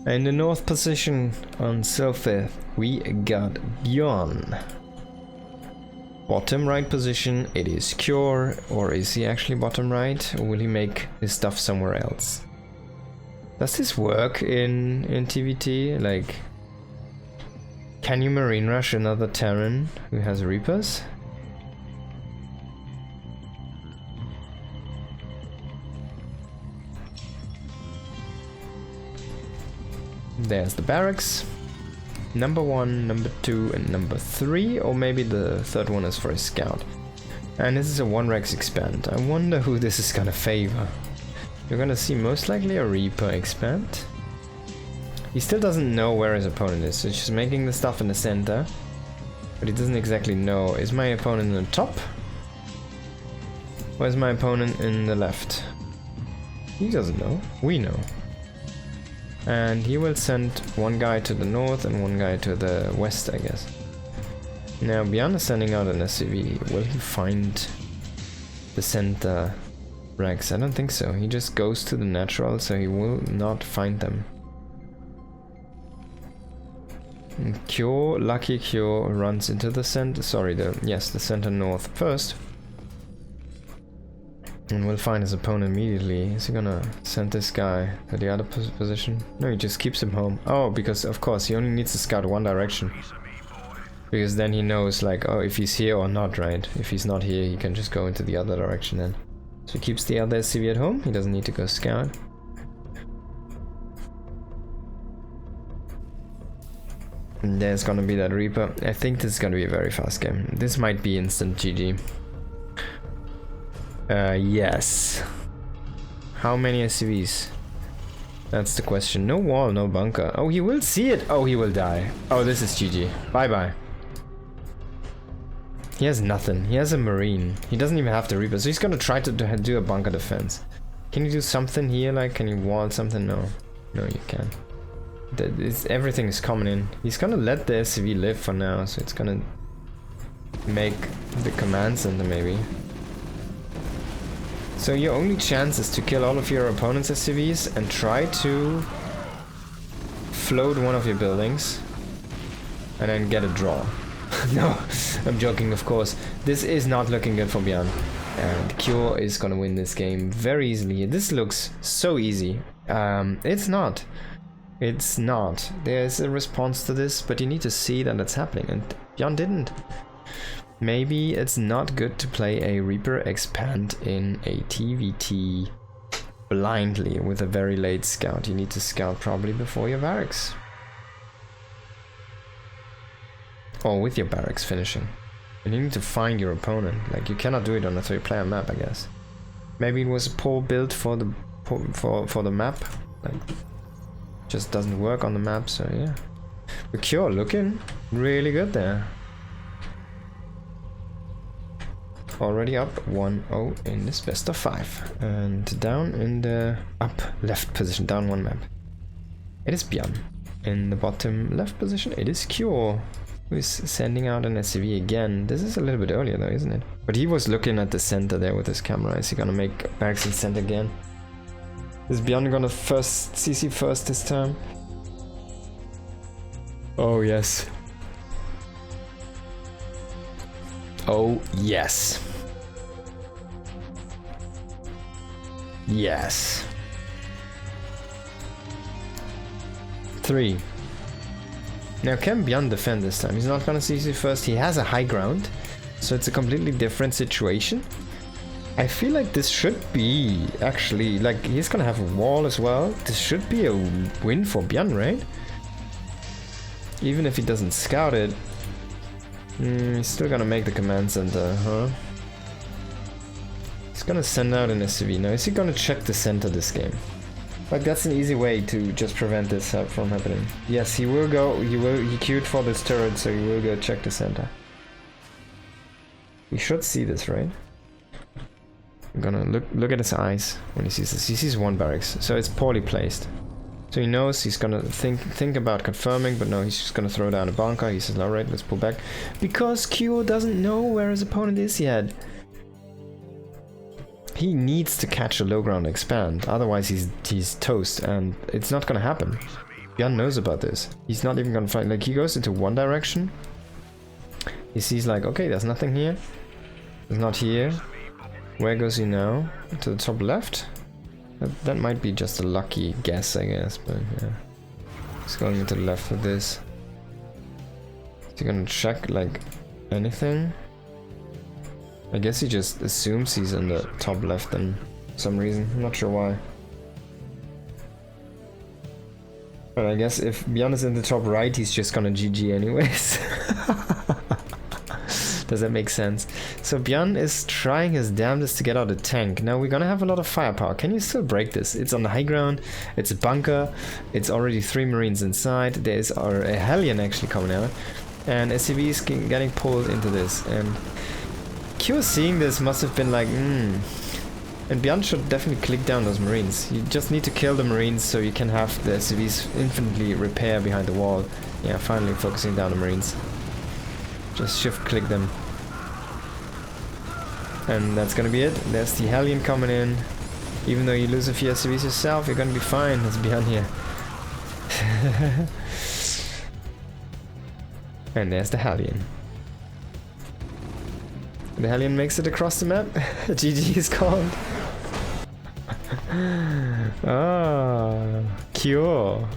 In the north position on Silphith, we got Byun. Bottom right position, it is Cure, or is he actually bottom right, or will he make his stuff somewhere else? Does this work in TVT? Like, can you Marine Rush another Terran who has Reapers? There's the barracks. Number 1, number 2, and number 3, or maybe the third one is for a scout. And this is a 1-Rex expand. I wonder who this is gonna favor. You're gonna see most likely a Reaper expand. He still doesn't know where his opponent is, so he's just making the stuff in the center. But he doesn't exactly know. Is my opponent in the top? Or is my opponent in the left? He doesn't know. We know. And he will send one guy to the north and one guy to the west, I guess. Now, Byun is sending out an SCV. Will he find the center Rex? I don't think so. He just goes to the natural, so he will not find them. And Kyo, lucky Kyo, runs into the center. Sorry, the center north first. And we'll find his opponent immediately. Is he gonna send this guy to the other position? No, he just keeps him home. Oh, because of course he only needs to scout one direction. Because then he knows, like, oh, if he's here or not, right? If he's not here, he can just go into the other direction then. So he keeps the other SCV at home. He doesn't need to go scout. And there's gonna be that Reaper. I think this is gonna be a very fast game. This might be instant GG. Yes. How many SCVs? That's the question. No wall, no bunker. Oh, he will see it. Oh, he will die. Oh, this is GG. Bye-bye. He has nothing. He has a Marine. He doesn't even have the Reaper. So he's gonna try to do a bunker defense. Can you do something here? Like, can you wall something? No. No, you can't. Everything is coming in. He's gonna let the SCV live for now. So it's gonna make the command center maybe. So your only chance is to kill all of your opponent's SCVs and try to float one of your buildings and then get a draw. No, I'm joking, of course. This is not looking good for Byun. And Cure is gonna win this game very easily. This looks so easy. It's not. It's not. There's a response to this, but you need to see that it's happening, and Byun didn't. Maybe it's not good to play a Reaper expand in a TVT blindly with a very late scout. You need to scout probably before your barracks. Or with your barracks finishing. And you need to find your opponent. Like, you cannot do it on a 3-player map, I guess. Maybe it was a poor build for the map. Like, just doesn't work on the map, so yeah. But Cure looking really good there. Already up 1-0 in this best of 5. And down in the up left position, down 1 map. It is Byun. In the bottom left position, it is Cure, who is sending out an SCV again. This is a little bit earlier though, isn't it? But he was looking at the center there with his camera. Is he gonna make barracks in center again? Is Byun gonna CC first this time? Oh yes. Oh yes. Yes. 3. Now can Byun defend this time? He's not gonna CC first. He has a high ground, so it's a completely different situation. I feel like this should be actually, like, he's gonna have a wall as well. This should be a win for Byun, right? Even if he doesn't scout it. He's still gonna make the command center, huh? He's gonna send out an SCV. Now, is he gonna check the center this game? Like, that's an easy way to just prevent this from happening. Yes, he will go. He queued for this turret, so he will go check the center. He should see this, right? I'm gonna look at his eyes when he sees this. He sees 1 barracks, so it's poorly placed. So he knows he's gonna think about confirming, but no, he's just gonna throw down a bunker. He says, alright, let's pull back. Because Q doesn't know where his opponent is yet. He needs to catch a low ground expand, otherwise he's toast, and it's not gonna happen. Byun knows about this. He's not even gonna fight. Like, he goes into one direction. He sees like, okay, there's nothing here. There's not here. Where goes he now? To the top left? That might be just a lucky guess, I guess, but yeah. He's going into the left with this. Is he gonna check, like, anything? I guess he just assumes he's in the top left then, for some reason. I'm not sure why. But I guess if Byun is in the top right, he's just gonna GG anyways. Does that make sense? So Byun is trying his damnedest to get out a tank. Now we're gonna have a lot of firepower. Can you still break this? It's on the high ground, it's a bunker, it's already 3 Marines inside, there's a Hellion actually coming out, and SCV is getting pulled into this. And Q seeing this must have been like, And Byun should definitely click down those Marines. You just need to kill the Marines so you can have the SCVs infinitely repair behind the wall. Yeah, finally focusing down the Marines. Just shift click them. And that's gonna be it. There's the Hellion coming in. Even though you lose a few SCVs yourself, you're gonna be fine. There's Byun here. And there's the Hellion. The Hellion makes it across the map. GG is called. Ah, Cure.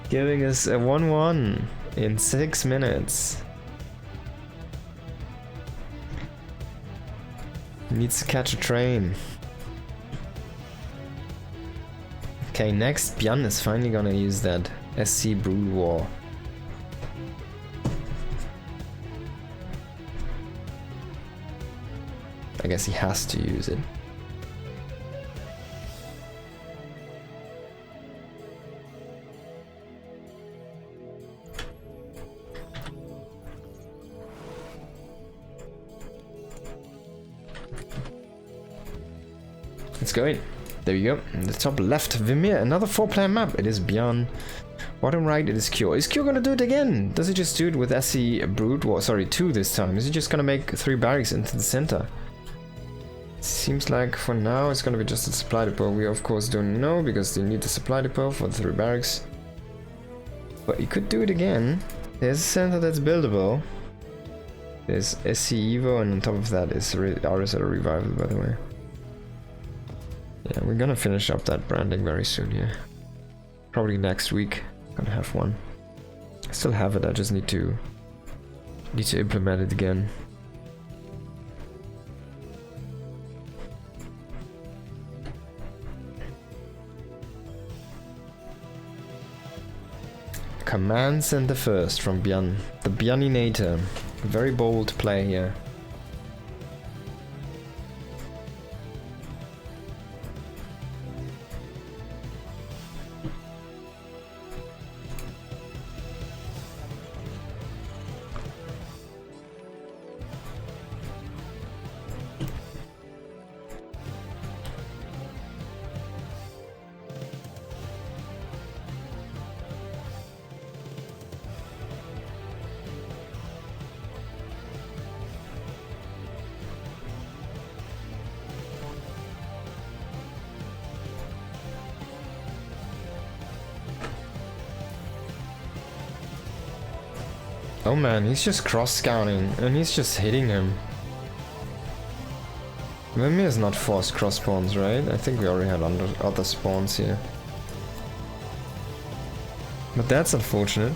Giving us a 1-1 in 6 minutes. Needs to catch a train. Okay, next Byun is finally gonna use that SC Brood War. I guess he has to use it. Let's go in. There we go. In the top left, Vimir, another 4-player map. It is Byun. Bottom right, it is Cure. Is Cure gonna do it again? Does he just do it with SC Brood War? Sorry, 2 this time. Is he just gonna make 3 barracks into the center? Seems like for now it's gonna be just a supply depot. We of course don't know because they need the supply depot for the 3 barracks. But you could do it again. There's a center that's buildable. There's SC EVO, and on top of that is RSL Revival, by the way. Yeah, we're gonna finish up that branding very soon here. Probably next week. Gonna have one. I still have it, I just need to implement it again. Command Center first from Byun. The Byuninator. Very bold play here. Oh man, he's just cross-scouting, and he's just hitting him. Vimir is not forced cross-spawns, right? I think we already had other spawns here. But that's unfortunate.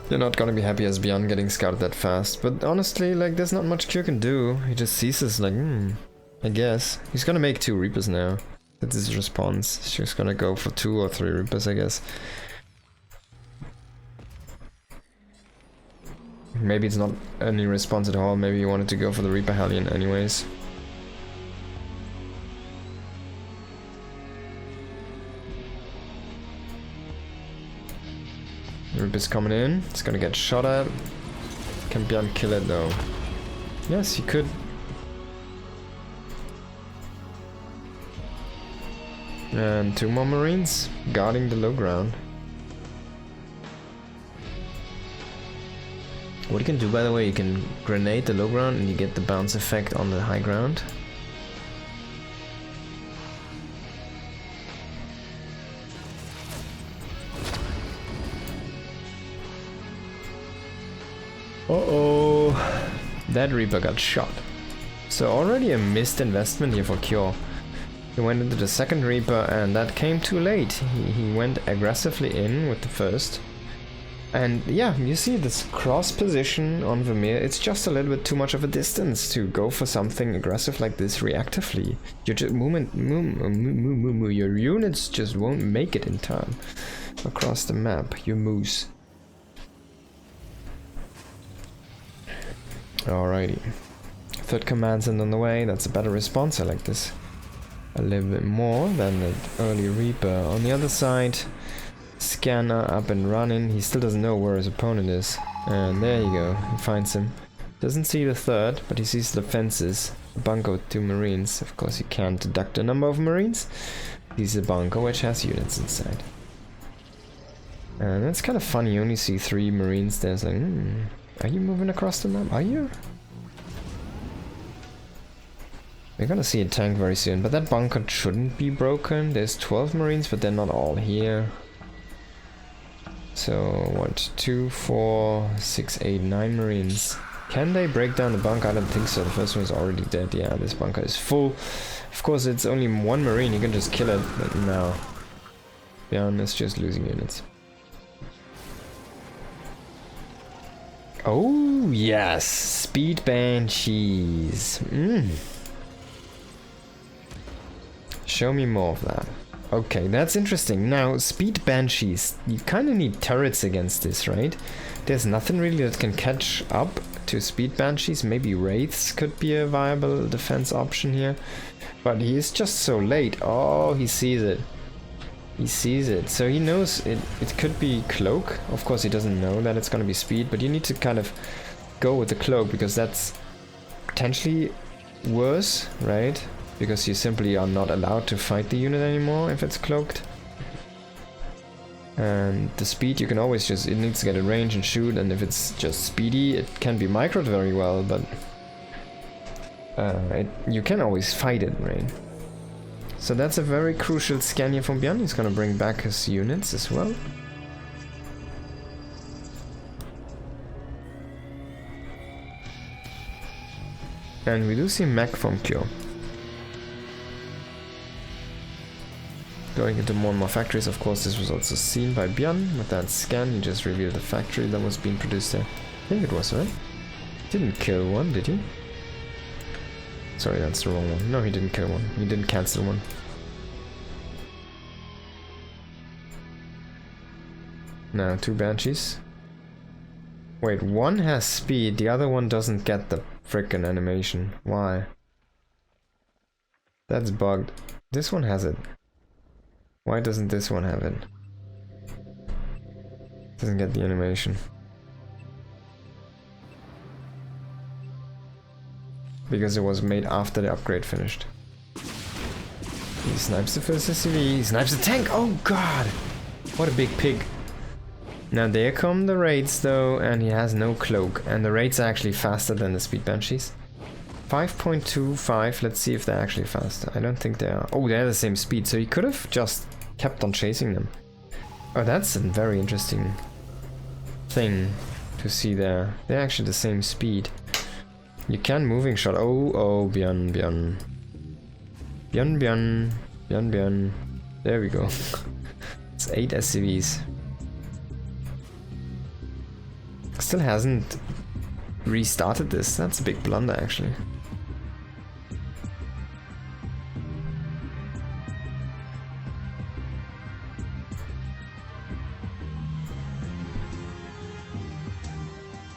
You're not gonna be happy as Byun getting scouted that fast. But honestly, like, there's not much Q can do. He just sees this like, I guess. He's gonna make 2 Reapers now. That's his response. He's just gonna go for 2 or 3 Reapers, I guess. Maybe it's not any response at all, maybe he wanted to go for the Reaper Hellion anyways. Reaper's coming in, it's gonna get shot at. Can Byun kill it though? Yes, he could. And 2 more Marines guarding the low ground. What you can do, by the way, you can grenade the low ground and you get the bounce effect on the high ground. Uh-oh. That Reaper got shot. So already a missed investment here for Cure. He went into the second Reaper and that came too late. He went aggressively in with the first. And yeah, you see this cross position on Vermeer, it's just a little bit too much of a distance to go for something aggressive like this reactively. Your your units just won't make it in time across the map, you moose. Alrighty. Third command center on the way, that's a better response, I like this a little bit more than the early Reaper. On the other side, scanner up and running. He still doesn't know where his opponent is. And there you go, he finds him. Doesn't see the third, but he sees the fences. A bunker with 2 marines. Of course he can't deduct the number of marines. He's a bunker which has units inside. And that's kind of funny, you only see 3 marines there. It's like, are you moving across the map? Are you? We're gonna see a tank very soon, but that bunker shouldn't be broken. There's 12 marines, but they're not all here. So, 1, 2, 4, 6, 8, 9 marines. Can they break down the bunker? I don't think so. The first one is already dead. Yeah, this bunker is full. Of course, it's only 1 marine. You can just kill it. But no. Byun is just losing units. Oh, yes. Speed Banshees. Show me more of that. Okay, that's interesting. Now, Speed Banshees, you kind of need turrets against this, right? There's nothing really that can catch up to Speed Banshees. Maybe Wraiths could be a viable defense option here. But he is just so late. Oh, he sees it. He sees it. So he knows it could be Cloak. Of course, he doesn't know that it's going to be Speed, but you need to kind of go with the Cloak because that's potentially worse, right? Because you simply are not allowed to fight the unit anymore if it's cloaked. And the speed, you can always just, it needs to get a range and shoot, and if it's just speedy, it can be microed very well, but you can always fight it, right? So that's a very crucial scan here from Byun. He's gonna bring back his units as well. And we do see mech from Kyo. Going into more and more factories, of course, this was also seen by Byun. With that scan, he just revealed the factory that was being produced there. I think it was, right? Didn't kill one, did he? Sorry, that's the wrong one. No, he didn't kill one. He didn't cancel one. Now, 2 Banshees. Wait, one has speed, the other one doesn't get the frickin' animation. Why? That's bugged. This one has it. Why doesn't this one have it? Doesn't get the animation. Because it was made after the upgrade finished. He snipes the first SCV, he snipes the tank! Oh god! What a big pig. Now there come the raids though, and he has no cloak. And the raids are actually faster than the Speed Banshees. 5.25, let's see if they're actually faster. I don't think they are. Oh, they're the same speed, so he could have just kept on chasing them. Oh, that's a very interesting thing to see there. They're actually the same speed. You can moving shot. Oh, Byun. Byun. There we go. It's 8 SCVs. Still hasn't restarted this. That's a big blunder, actually.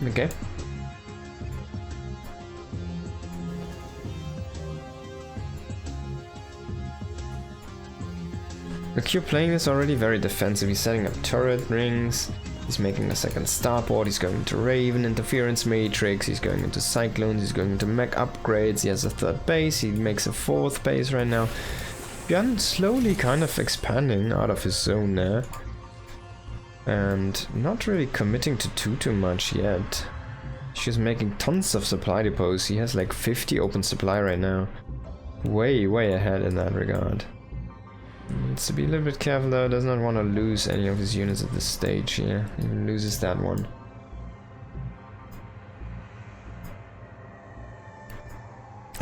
Okay. Look, you're playing this already very defensive. He's setting up turret rings. He's making a second starport. He's going into Raven, Interference Matrix. He's going into Cyclones. He's going into mech upgrades. He has a 3rd base. He makes a 4th base right now. Byun slowly kind of expanding out of his zone there. And not really committing to too much yet. She's making tons of supply depots. He has like 50 open supply right now. Way ahead in that regard. Needs to be a little bit careful though. Does not want to lose any of his units at this stage here. He loses that one.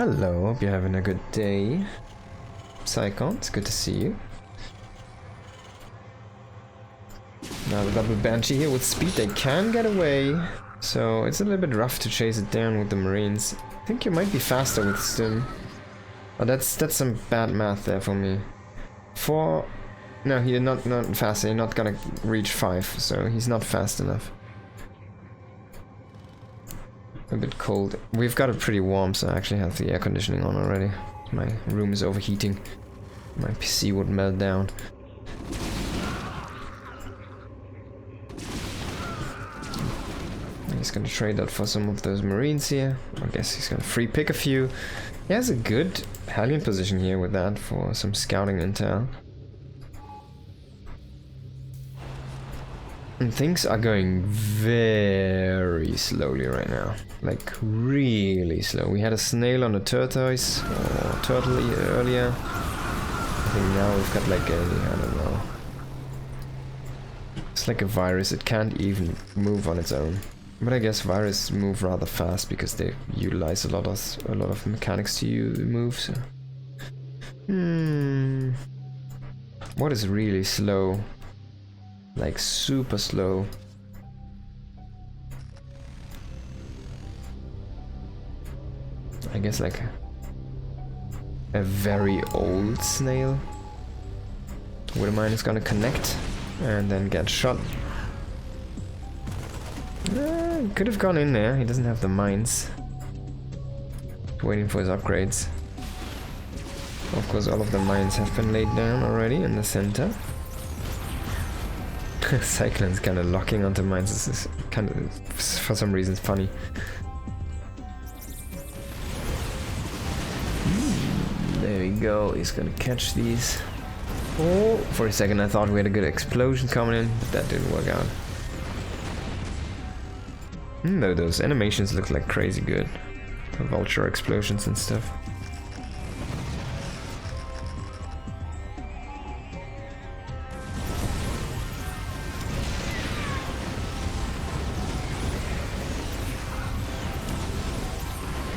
Hello, hope you're having a good day. Psychon, it's good to see you. Now the double Banshee here with speed, they can get away. So it's a little bit rough to chase it down with the Marines. I think you might be faster with Stim. Oh, that's some bad math there for me. 4... No, he's not faster, he's not gonna reach 5, so he's not fast enough. A bit cold. We've got it pretty warm, so I actually have the air conditioning on already. My room is overheating. My PC would melt down. He's gonna trade that for some of those Marines here. I guess he's gonna free pick a few. He has a good Hellion position here with that for some scouting intel. And things are going very slowly right now. Like, really slow. We had a snail on a tortoise, or turtle earlier. I think now we've got like a, I don't know. It's like a virus, it can't even move on its own. But I guess viruses move rather fast because they utilize a lot of mechanics to move, so. What is really slow? Like super slow. I guess like a very old snail. Widowmine is gonna connect and then get shot. He could have gone in there, he doesn't have the mines. Waiting for his upgrades. Of course all of the mines have been laid down already in the center. Cyclone's kind of locking onto mines. This is kind of, for some reason, funny. There we go. He's gonna catch these. Oh, for a second I thought we had a good explosion coming in, but that didn't work out. No, those animations look like crazy good. The vulture explosions and stuff.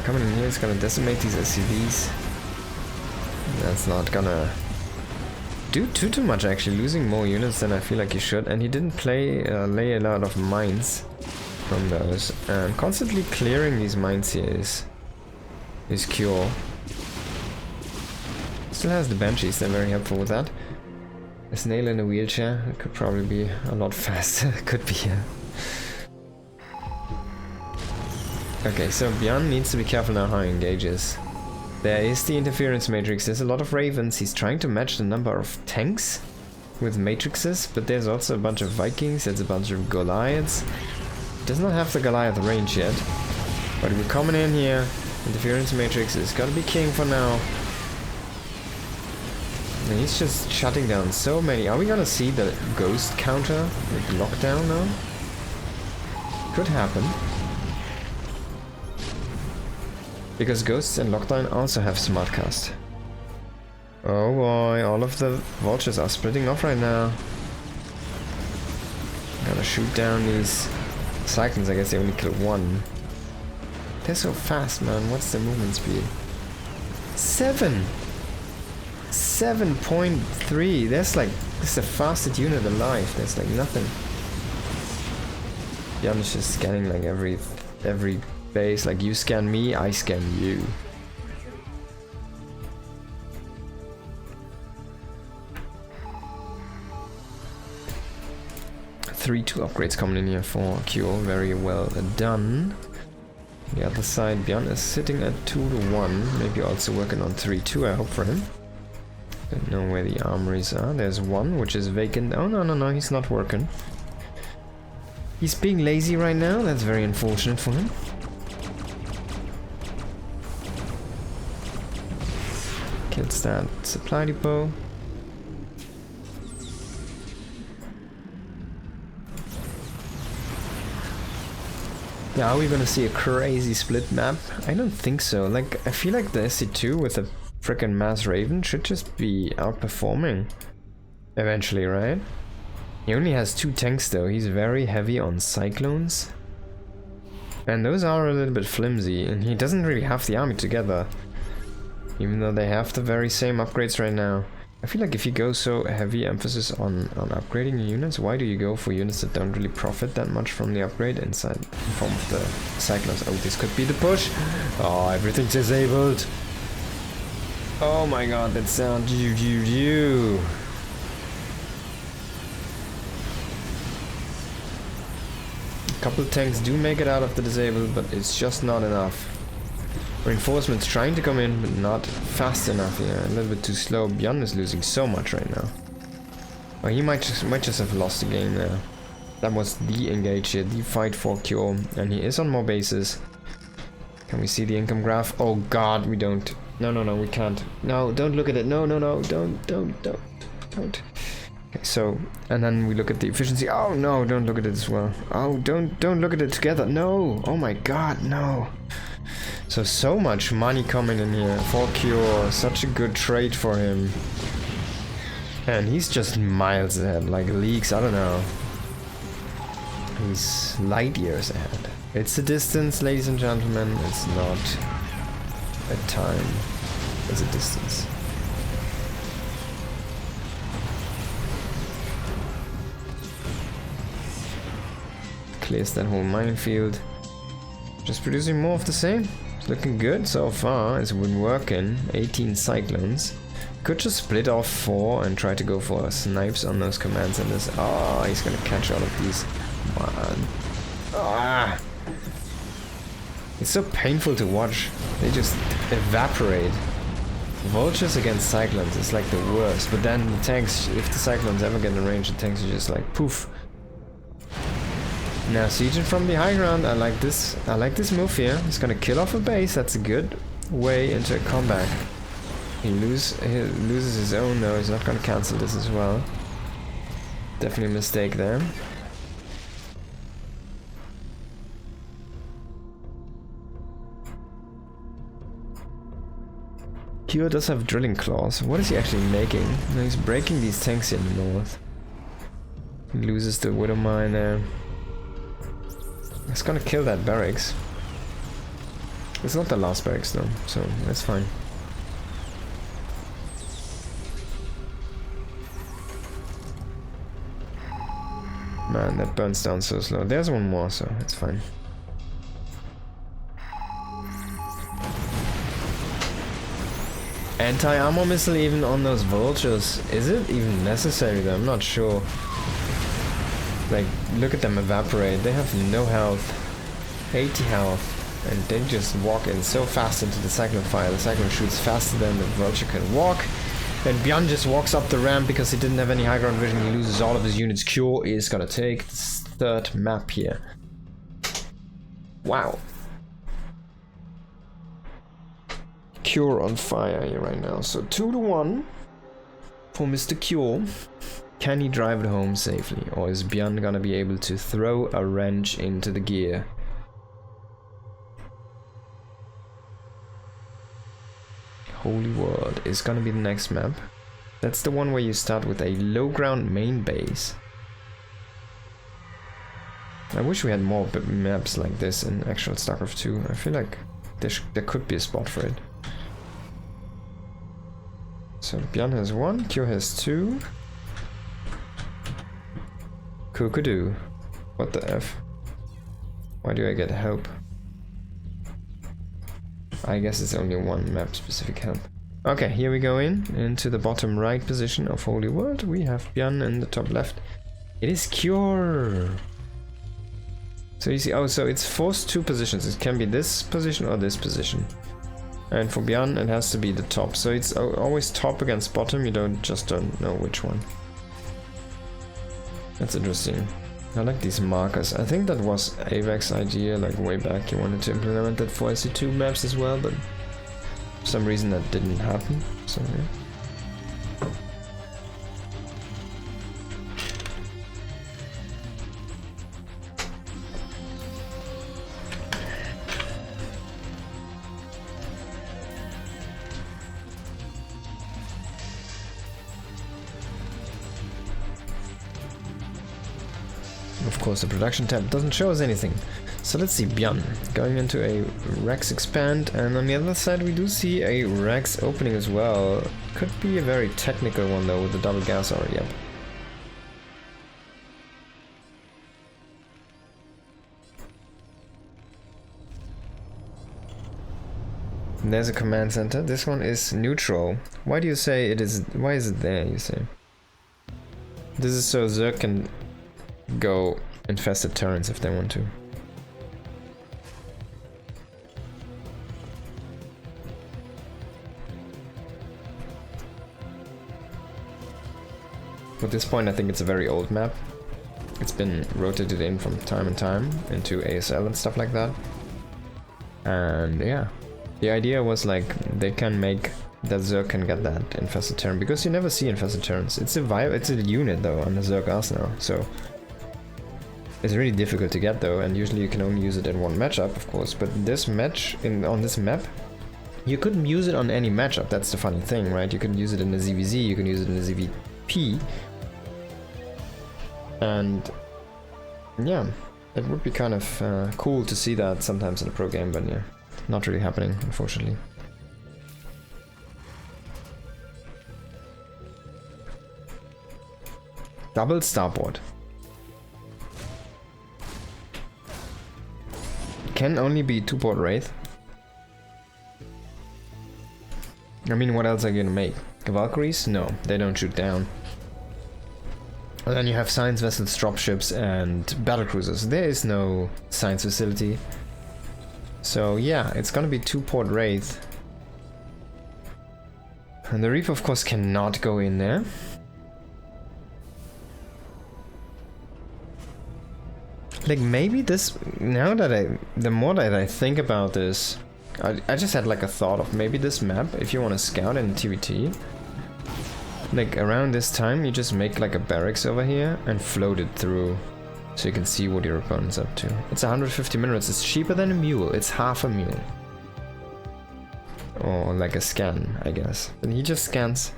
Coming in here is gonna decimate these SCVs. That's not gonna do too much actually, losing more units than I feel like he should. And he didn't lay a lot of mines from those. And constantly clearing these mines here is cure. Still has the Banshees, they're very helpful with that. A snail in a wheelchair, it could probably be a lot faster. Could be, yeah. Okay, so Byun needs to be careful now how he engages. There is the interference matrix, there's a lot of ravens, he's trying to match the number of tanks with matrices, but there's also a bunch of Vikings, there's a bunch of Goliaths. Does not have the Goliath range yet, but we're coming in here, interference matrix is gonna be king for now. And he's just shutting down so many. Are we gonna see the ghost counter with lockdown now? Could happen. Because ghosts and lockdown also have smartcast. Oh boy, all of the vultures are splitting off right now. Gotta shoot down these cyclones. I guess they only kill one. They're so fast, man. What's the movement speed? 7.3. That's like, this is the fastest unit alive. That's like nothing. Yeah, I'm just scanning like every base. Like, you scan me, I scan you. Three 2 upgrades coming in here for Cure. Very well done. The other side, Byun is sitting at 2-1. Maybe also working on 3-2, I hope for him. Don't know where the armories are. There's one, which is vacant. Oh, no, he's not working. He's being lazy right now. That's very unfortunate for him. Kills that supply depot. Yeah, are we gonna see a crazy split map? I don't think so. Like, I feel like the SC2 with a frickin' mass Raven should just be outperforming eventually, right? He only has 2 tanks though. He's very heavy on cyclones. And those are a little bit flimsy, and he doesn't really have the army together. Even though they have the very same upgrades right now. I feel like if you go so heavy emphasis on upgrading your units, why do you go for units that don't really profit that much from the upgrade inside the form of the cyclones? Oh, this could be the push. Oh, everything's disabled. Oh my god, that sound. You. A couple tanks do make it out of the disabled, but it's just not enough. Reinforcements trying to come in, but not fast enough. Yeah, a little bit too slow. Byun is losing so much right now. Oh, he might just have lost the game there. That was the engage here, the fight for cure, and he is on more bases. Can we see the income graph? Oh god, we don't. No, we can't. No, don't look at it. No, don't. Okay, so, and then we look at the efficiency. Oh no, don't look at it as well. Oh, don't look at it together. No. Oh my god, no. So much money coming in here for cure, such a good trade for him. And he's just miles ahead, like leagues, I don't know. He's light years ahead. It's a distance, ladies and gentlemen, it's not a time, it's a distance. Clears that whole minefield. Just producing more of the same. Looking good so far, it's been working. 18 cyclones. Could just split off 4 and try to go for snipes on those command centers. Oh, he's gonna catch all of these. Man. Ah! It's so painful to watch. They just evaporate. Vultures against cyclones is like the worst. But then the tanks, if the cyclones ever get in range, the tanks are just like poof. Now sieging from the high ground, I like this move here. He's gonna kill off a base, that's a good way into a comeback. He loses his own, no, he's not gonna cancel this as well. Definitely a mistake there. Kyo does have drilling claws. What is he actually making? No, he's breaking these tanks in the north. He loses the Widow Mine there. It's gonna kill that barracks. It's not the last barracks though, so that's fine. Man, that burns down so slow. There's one more, so it's fine. Anti-armor missile even on those vultures. Is it even necessary though? I'm not sure. Like, look at them evaporate. They have no health. 80 health. And they just walk in so fast into the cyclone fire. The cyclone shoots faster than the vulture can walk. And Byun just walks up the ramp because he didn't have any high ground vision. He loses all of his units. Cure is gonna take this third map here. Wow. Cure on fire here right now. So 2-1 for Mr. Cure. Can he drive it home safely, or is Byun gonna be able to throw a wrench into the gear? Holy World is gonna be the next map. That's the one where you start with a low ground main base. I wish we had more maps like this in actual StarCraft 2. I feel like there could be a spot for it. So Byun has 1, Kyo has 2. Kookadoo. What the F? Why do I get help? I guess it's only one map specific help. Okay, here we go into the bottom right position of Holy World. We have Byun in the top left. It is Cure. So you see, oh, so it's forced 2 positions. It can be this position or this position. And for Byun, it has to be the top. So it's always top against bottom. You don't know which one. That's interesting. I like these markers. I think that was AVAC's idea, like way back. He wanted to implement that for SC2 maps as well, but for some reason that didn't happen. So yeah. Of course, the production tab doesn't show us anything. So let's see, Byun going into a Rex expand, and on the other side we do see a Rex opening as well. Could be a very technical one though with the double gas already up. There's a command center. This one is neutral. Why do you say it is? Why is it there, you say? This is so Zerg can go infested turrets if they want to. At this point I think it's a very old map. It's been rotated in from time and time into ASL and stuff like that. And yeah. The idea was like they can make that Zerg can get that infested turret, because you never see infested turrets. It's a unit though on the Zerg arsenal, so it's really difficult to get though, and usually you can only use it in one matchup, of course. But this match on this map, you couldn't use it on any matchup. That's the funny thing, right? You can use it in the ZVZ, you can use it in the ZVP, and yeah, it would be kind of cool to see that sometimes in a pro game, but yeah. Not really happening, unfortunately. Double starboard. Can only be 2-port Wraith. I mean, what else are you gonna make? Valkyries? No, they don't shoot down. And then you have science vessels, dropships, and battlecruisers. There is no science facility. So yeah, it's gonna be 2-port Wraith. And the Reef of course cannot go in there. Like maybe this, now that the more that I think about this, I just had like a thought of maybe this map, if you want to scout in TVT, like around this time you just make like a barracks over here and float it through. So you can see what your opponent's up to. It's 150 minutes, it's cheaper than a mule, it's half a mule. Or like a scan, I guess. And he just scans.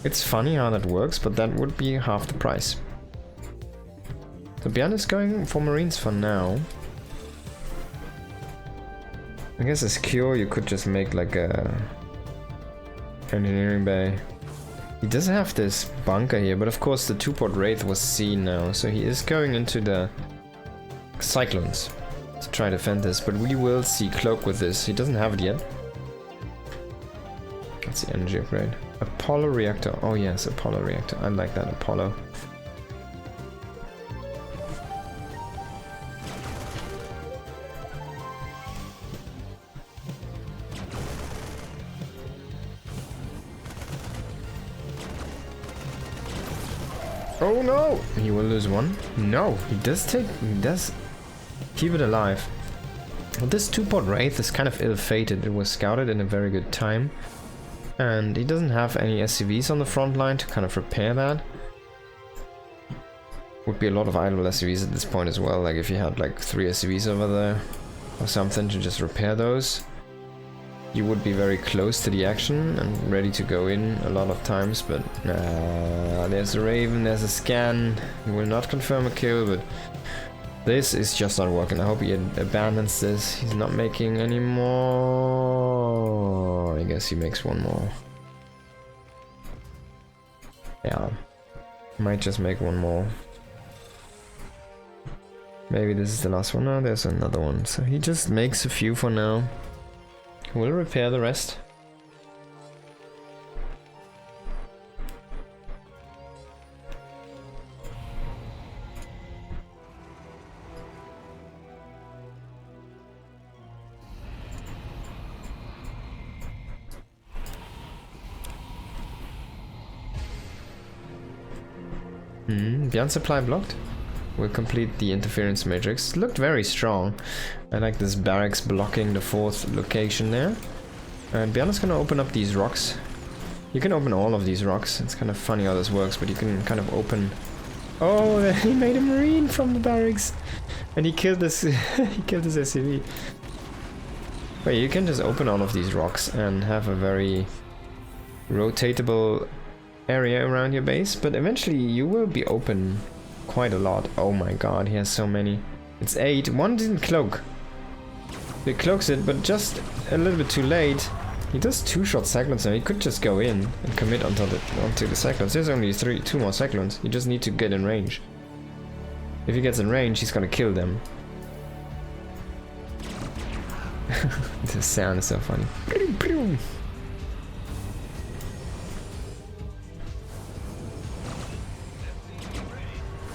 It's funny how that works, but that would be half the price. So Byun is going for Marines for now. I guess as Cure you could just make like a engineering bay. He does have this bunker here, but of course the 2-port Wraith was seen now, so he is going into the Cyclones to try to defend this, but we will see Cloak with this. He doesn't have it yet. That's the energy upgrade. Apollo reactor. Oh yes, Apollo reactor. I like that, Apollo. Oh no! He will lose one. No, he does keep it alive. Well, this 2-port Wraith is kind of ill-fated. It was scouted in a very good time. And he doesn't have any SCVs on the front line to kind of repair that. Would be a lot of idle SCVs at this point as well, like if you had like 3 SCVs over there or something to just repair those. You would be very close to the action and ready to go in a lot of times, but there's a Raven, there's a scan. He will not confirm a kill, but this is just not working. I hope he abandons this. He's not making any more. I guess he makes one more. Yeah, might just make one more. Maybe this is the last one. No, there's another one. So he just makes a few for now. We'll repair the rest. Beyond supply blocked. We'll complete the interference matrix. Looked very strong. I like this barracks blocking the 4th location there. And Byun is gonna open up these rocks. You can open all of these rocks. It's kind of funny how this works, but you can kind of open... Oh, he made a marine from the barracks! And he killed this he killed this SCV. Wait, you can just open all of these rocks and have a very rotatable area around your base, but eventually you will be open quite a lot. Oh my god, he has so many. It's 8. One didn't cloak. He cloaks it, but just a little bit too late. He does 2 short cyclones now. He could just go in and commit onto the cyclones. There's only 2 more cyclones. You just need to get in range. If he gets in range, he's gonna kill them. The sound is so funny.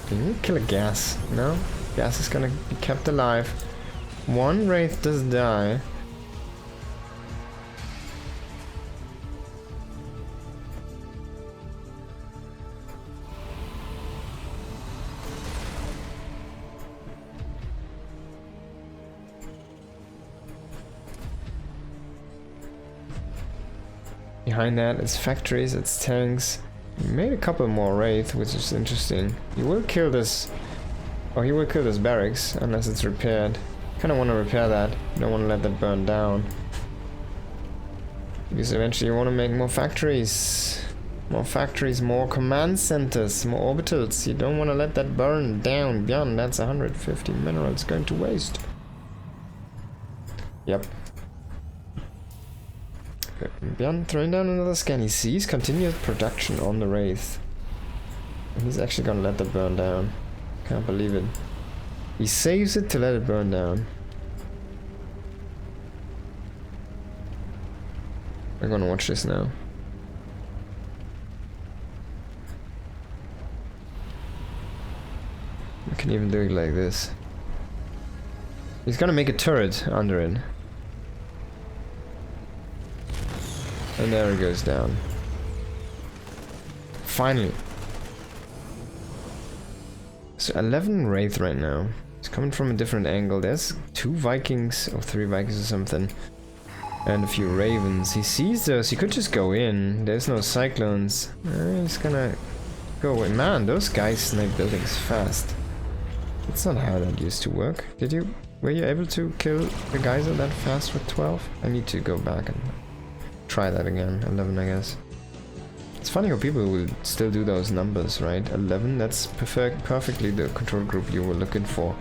Can you kill a gas? No? Gas is gonna be kept alive. One wraith does die. Behind that, it's factories, it's tanks. He made a couple more wraith, which is interesting. He will kill this. Oh, he will kill this barracks unless it's repaired. Kinda want to repair that. You don't want to let that burn down. Because eventually you want to make more factories. More factories, more command centers, more orbitals. You don't want to let that burn down. Byun, that's 150 minerals going to waste. Yep. Byun throwing down another scan. He sees continuous production on the wraith. And he's actually gonna let that burn down. Can't believe it. He saves it to let it burn down. We're gonna watch this now. We can even do it like this. He's gonna make a turret under it. And there it goes down. Finally. So 11 wraith right now. It's coming from a different angle. There's 2 Vikings or 3 Vikings or something. And a few ravens. He sees those. He could just go in. There's no cyclones. He's gonna go in. Man, those guys snipe buildings fast. That's not how that used to work. Were you able to kill the geyser that fast with 12? I need to go back and try that again. 11, I guess. It's funny how people will still do those numbers, right? 11, that's perfectly the control group you were looking for.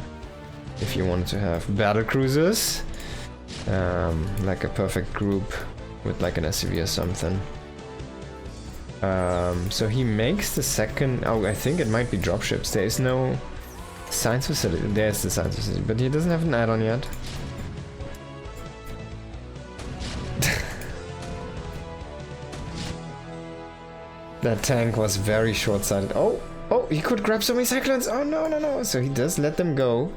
If you wanted to have battlecruisers, like a perfect group with like an SCV or something. So he makes the second... Oh, I think it might be dropships. There is no science facility. There's the science facility, but he doesn't have an add-on yet. That tank was very short-sighted. Oh, he could grab so many cyclones. Oh, no. So he does let them go,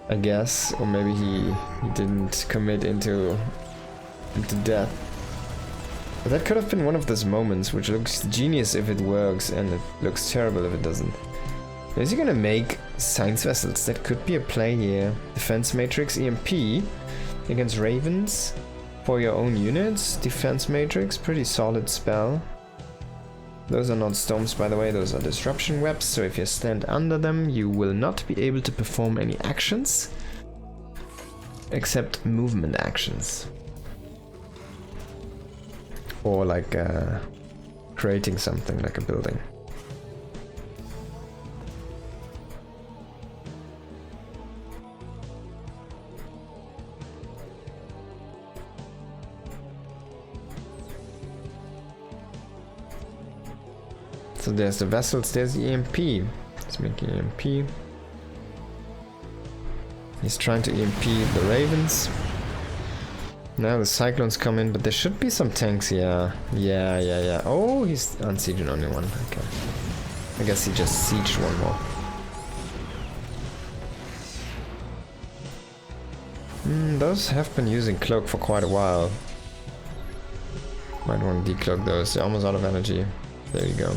I guess. Or maybe he didn't commit into death. But that could have been one of those moments which looks genius if it works and it looks terrible if it doesn't. Is he gonna make science vessels? That could be a play here. Defense matrix EMP against ravens for your own units. Defense matrix, pretty solid spell. Those are not storms, by the way, those are disruption webs, so if you stand under them, you will not be able to perform any actions, except movement actions. Or like creating something, like a building. So there's the vessels, there's the EMP. Let's make EMP. He's trying to EMP the ravens. Now the cyclones come in, but there should be some tanks, yeah. Yeah. Oh, he's unsieging only one, okay. I guess he just sieged one more. Those have been using cloak for quite a while. Might want to decloak those, they're almost out of energy. There you go.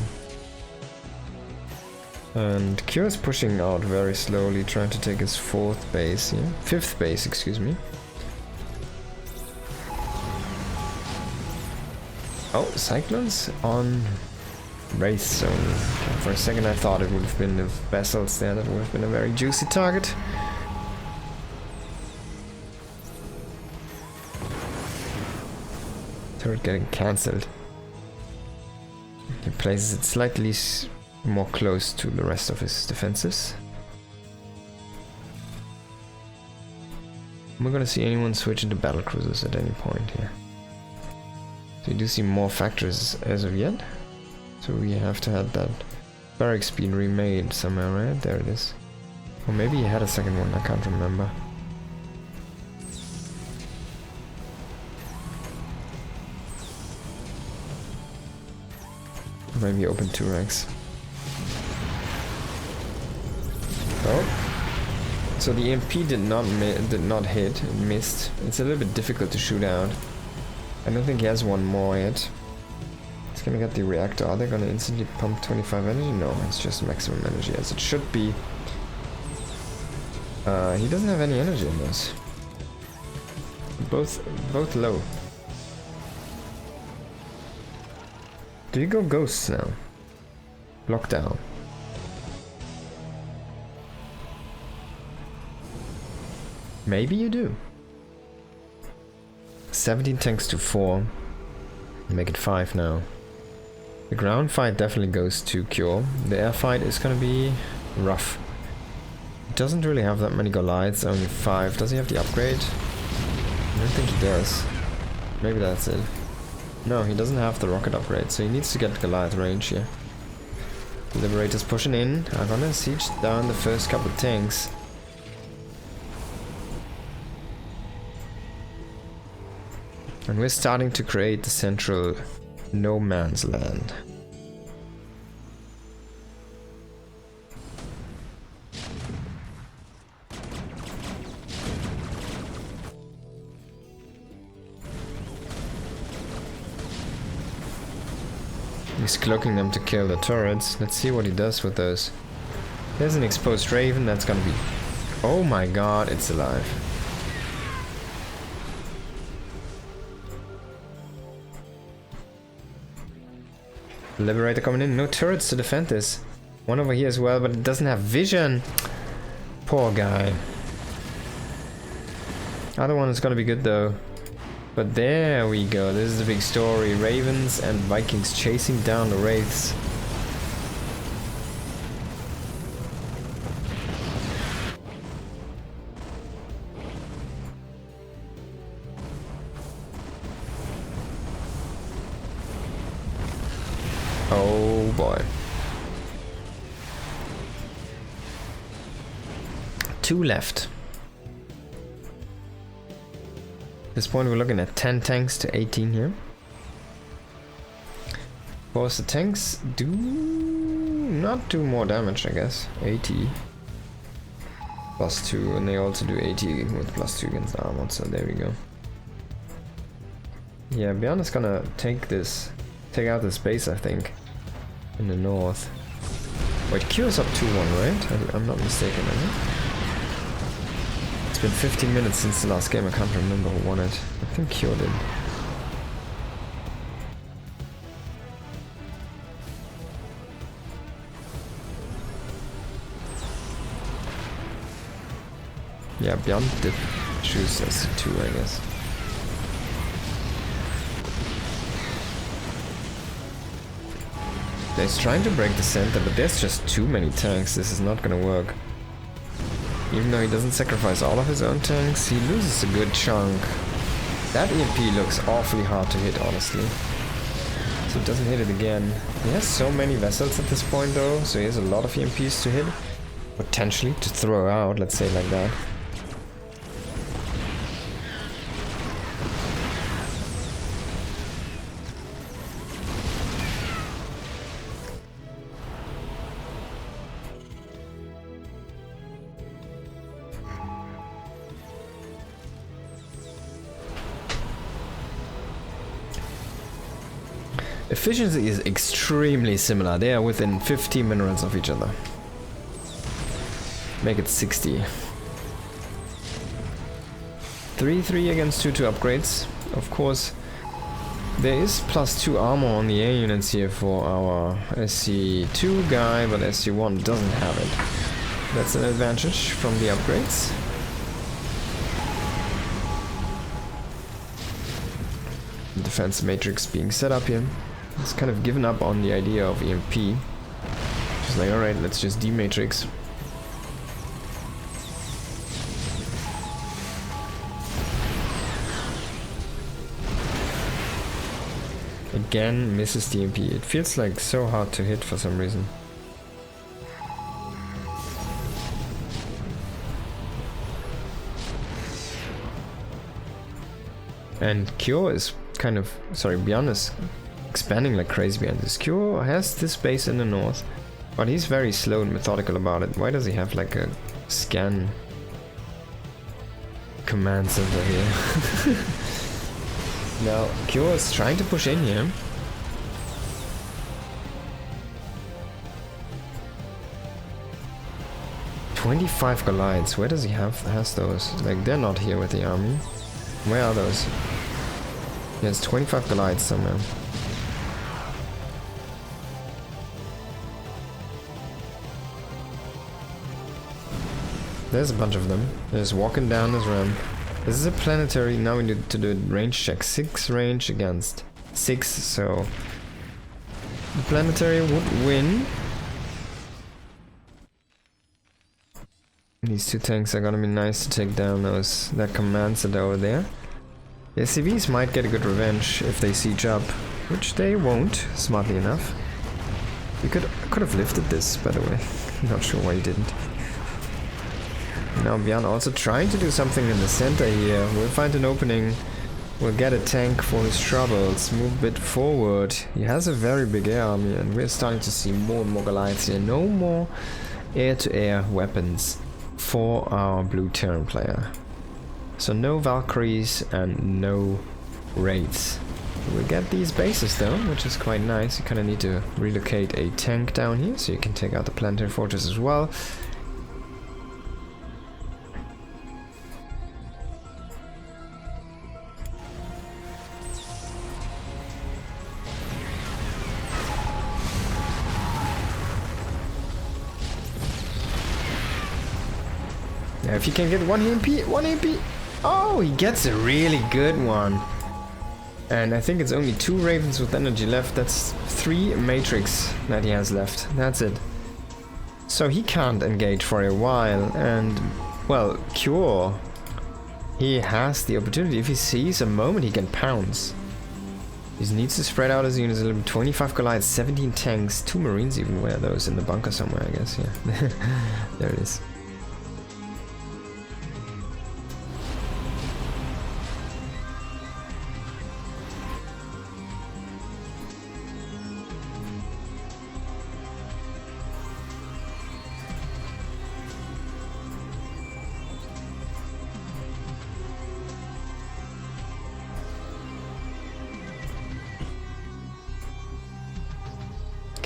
And Q is pushing out very slowly, trying to take his 4th base, yeah? 5th base, excuse me. Oh, cyclones on Wraith Zone. For a second I thought it would have been the vessels there, that would have been a very juicy target. Turret getting cancelled. He places it slightly more close to the rest of his defenses. We're gonna see anyone switch into battlecruisers at any point here. So you do see more factors as of yet. So we have to have that barracks being remade somewhere, right? There it is. Or maybe he had a second one, I can't remember. Maybe open 2 ranks. Oh. So the EMP did not hit, it missed. It's a little bit difficult to shoot out. I don't think he has one more yet. He's gonna get the reactor. Are they gonna instantly pump 25 energy? No, it's just maximum energy as it should be. He doesn't have any energy in this. Both low. Do you go ghosts now? Lockdown. Maybe you do. 17 tanks to 4. Make it 5 now. The ground fight definitely goes to Cure. The air fight is gonna be rough. It doesn't really have that many Goliaths, only 5. Does he have the upgrade? I don't think he does. Maybe that's it. No, he doesn't have the rocket upgrade, so he needs to get Goliath range here. The Liberators pushing in are gonna siege down the first couple of tanks. And we're starting to create the central no man's land. He's cloaking them to kill the turrets. Let's see what he does with those. There's an exposed Raven that's gonna be... Oh my god, it's alive. Liberator coming in. No turrets to defend this. One over here as well, but it doesn't have vision. Poor guy. Other one is gonna be good though. But there we go. This is the big story. Ravens and Vikings chasing down the Wraiths. Oh boy. 2 left. At this point we're looking at 10 tanks to 18 here. Of course the tanks do not do more damage, I guess. 80 plus 2, and they also do 80 with plus 2 against the armor, so there we go. Yeah, Byun is gonna take out this base, I think, in the north. Wait, Q is up 2-1, right? I'm not mistaken, am I? It's been 15 minutes since the last game, I can't remember who won it. I think Q did. Yeah, Byun did choose SC2, I guess. He's trying to break the center, but there's just too many tanks. This is not gonna work. Even though he doesn't sacrifice all of his own tanks, he loses a good chunk. That EMP looks awfully hard to hit, honestly. So he doesn't hit it again. He has so many vessels at this point though, so he has a lot of EMPs to hit. Potentially to throw out, let's say like that. Efficiency is extremely similar. They are within 50 minerals of each other. Make it 60. 3-3 against 2-2 upgrades. Of course, there is +2 armor on the air units here for our SC2 guy, but SC1 doesn't have it. That's an advantage from the upgrades. The defense matrix being set up here. He's kind of given up on the idea of EMP. It's like, alright, let's just D-matrix. Again, misses the MP. It feels like so hard to hit for some reason. And Cure is kind of, sorry, Byun is expanding like crazy behind this. Cure has this base in the north, but he's very slow and methodical about it. Why does he have like a scan command center here? Now, Cure is trying to push in here. "25 Goliaths, where does he has those? Like, they're not here with the army. Where are those? He has 25 Goliaths somewhere. There's a bunch of them. They're just walking down this ramp. This is a planetary. Now we need to do a range check. 6 range against 6, so the planetary would win. These 2 tanks are gonna be nice to take down that command center over there. The SCVs might get a good revenge if they siege up, which they won't, smartly enough. We could have lifted this, by the way. Not sure why you didn't. Now Byun also trying to do something in the center here. We'll find an opening. We'll get a tank for his troubles. Move a bit forward. He has a very big air army, and we're starting to see more and more Goliaths here. No more air-to-air weapons for our blue Terran player. So no Valkyries and no raids. We'll get these bases though, which is quite nice. You kind of need to relocate a tank down here so you can take out the planetary fortress as well. Now if you can get one MP, oh, he gets a really good one. And I think it's only 2 Ravens with energy left. That's 3 Matrix that he has left. That's it. So he can't engage for a while. And, well, Cure, he has the opportunity. If he sees a moment, he can pounce. He needs to spread out his units a little bit. 25 Goliaths, 17 tanks, 2 Marines even. Where are those? In the bunker somewhere, I guess. Yeah, there it is.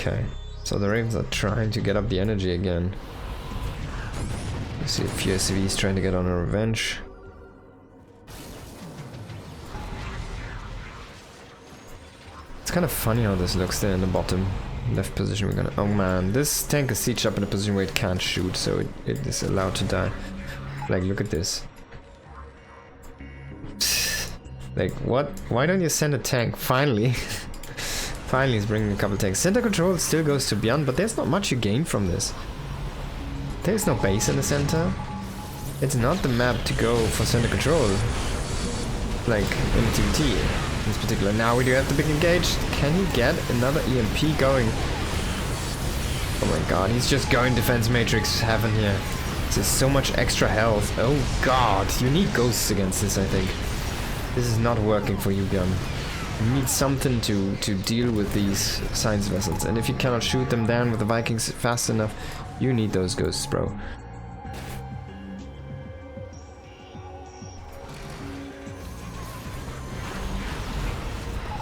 Okay, so the Ravens are trying to get up the energy again. You see a few SCVs trying to get on a revenge. It's kind of funny how this looks there in the bottom left position. We're gonna... Oh man, this tank is sieged up in a position where it can't shoot, so it is allowed to die. Like, look at this. Like, what? Why don't you send a tank? Finally. Finally, he's bringing a couple tanks. Center control still goes to Byun, but there's not much you gain from this. There's no base in the center. It's not the map to go for center control. Like in TVT in this particular. Now we do have the big engage. Can he get another EMP going? Oh my god, he's just going defense matrix heaven here. There's so much extra health. Oh god, you need ghosts against this, I think. This is not working for you, Byun. You need something to deal with these science vessels, and if you cannot shoot them down with the Vikings fast enough, you need those ghosts, bro.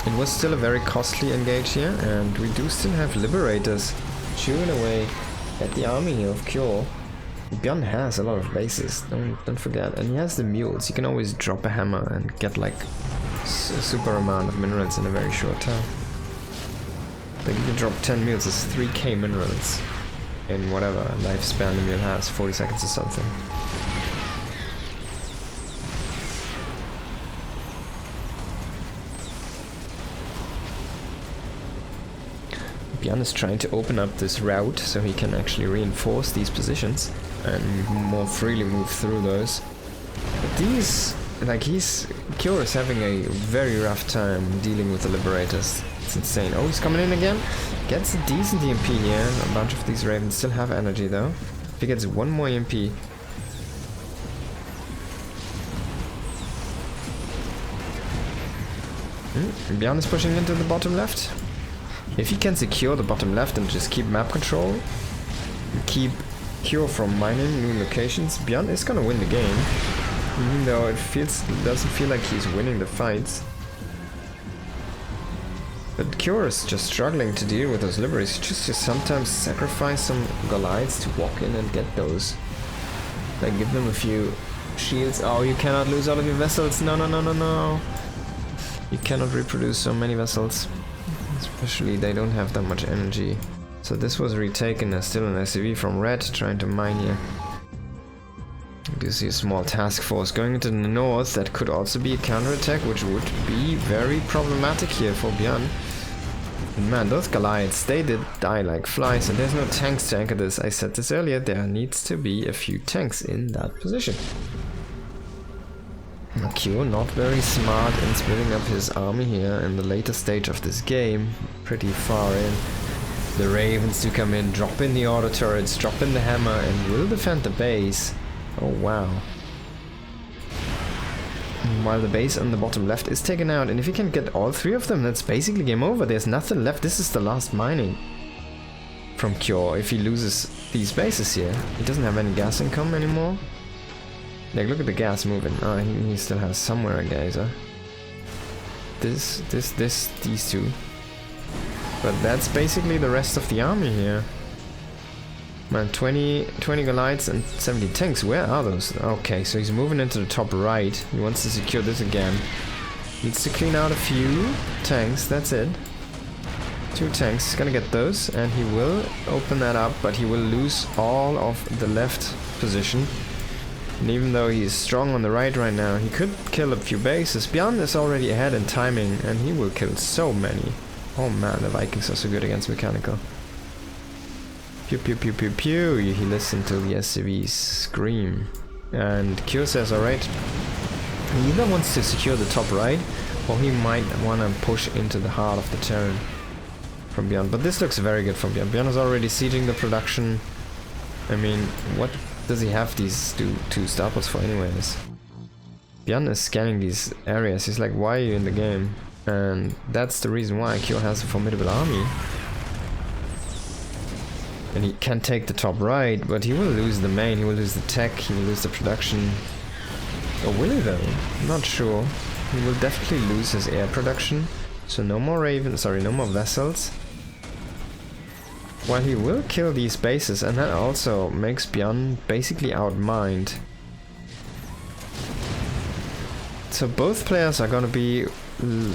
It was still a very costly engage here, and we do still have liberators chewing away at the army here of Cure. Byun has a lot of bases, don't forget, and he has the mules. You can always drop a hammer and get like a super amount of minerals in a very short time. Like you can drop 10 mules, it's 3k minerals in whatever lifespan the mule has, 40 seconds or something. Byun is trying to open up this route so he can actually reinforce these positions and more freely move through those. But these, like Kyo is having a very rough time dealing with the Liberators. It's insane. Oh, he's coming in again. Gets a decent EMP here. A bunch of these Ravens still have energy though. If he gets one more EMP. Byun is pushing into the bottom left. If he can secure the bottom left and just keep map control, keep Kyo from mining new locations, Byun is gonna win the game. Even though it doesn't feel like he's winning the fights. But Kyo is just struggling to deal with those liberators. Just to sometimes sacrifice some Goliaths to walk in and get those. Like give them a few shields. Oh, you cannot lose all of your vessels. No, no, no, no, no. You cannot reproduce so many vessels. Especially they don't have that much energy. So this was retaken as still an SCV from red, trying to mine here. You see a small task force going into the north. That could also be a counterattack, which would be very problematic here for Byun. And man, those Goliaths, they did die like flies, and there's no tanks to anchor this. I said this earlier, there needs to be a few tanks in that position. Kyo not very smart in splitting up his army here in the later stage of this game, pretty far in. The Ravens do come in, drop in the auto turrets, drop in the hammer, and will defend the base. Oh wow. While the base on the bottom left is taken out, and if you can get all three of them, that's basically game over. There's nothing left. This is the last mining from Kyo if he loses these bases here. He doesn't have any gas income anymore. Like, look at the gas moving. Oh, he still has somewhere a geyser. These two. But that's basically the rest of the army here. Man, 20 Goliaths and 70 tanks. Where are those? Okay, so he's moving into the top right. He wants to secure this again. Needs to clean out a few tanks. That's it. 2 tanks. He's gonna get those, and he will open that up, but he will lose all of the left position. And even though he's strong on the right now, he could kill a few bases. Byun is already ahead in timing, and he will kill so many. Oh man, the Vikings are so good against mechanical. Pew pew pew pew pew. He listened to the SCVs scream. And Kyo says, alright. He either wants to secure the top right, or he might want to push into the heart of the turret from Byun. But this looks very good from Byun. Byun is already sieging the production. I mean, what does he have these two starports for anyways? Byun is scanning these areas. He's like, why are you in the game? And that's the reason why Kyo has a formidable army. And he can take the top right, but he will lose the main, he will lose the tech, he will lose the production. Or will he though? I'm not sure. He will definitely lose his air production. So no more Raven, sorry, no more vessels. While he will kill these bases, and that also makes Byun basically outmined. So both players are gonna be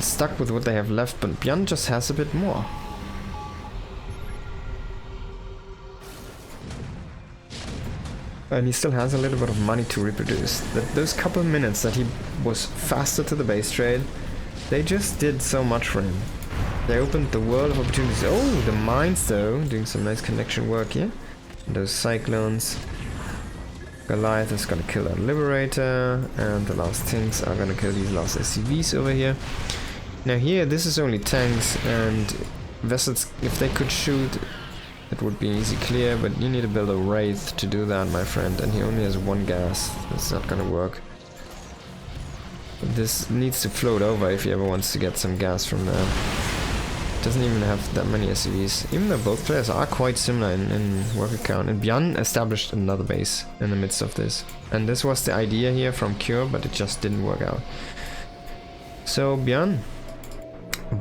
stuck with what they have left, but Byun just has a bit more. And he still has a little bit of money to reproduce. Those couple minutes that he was faster to the base trade, they just did so much for him. They opened the world of opportunities. Oh, the mines though, doing some nice connection work here. And those cyclones. Goliath is gonna kill that Liberator, and the last things are gonna kill these last SCVs over here. Now here, this is only tanks and vessels. If they could shoot, it would be easy clear, but you need to build a Wraith to do that, my friend, and he only has 1 gas. That's not gonna work. This needs to float over if he ever wants to get some gas from there. Doesn't even have that many SCVs, even though both players are quite similar in worker count. And Byun established another base in the midst of this. And this was the idea here from Kyo, but it just didn't work out. So Byun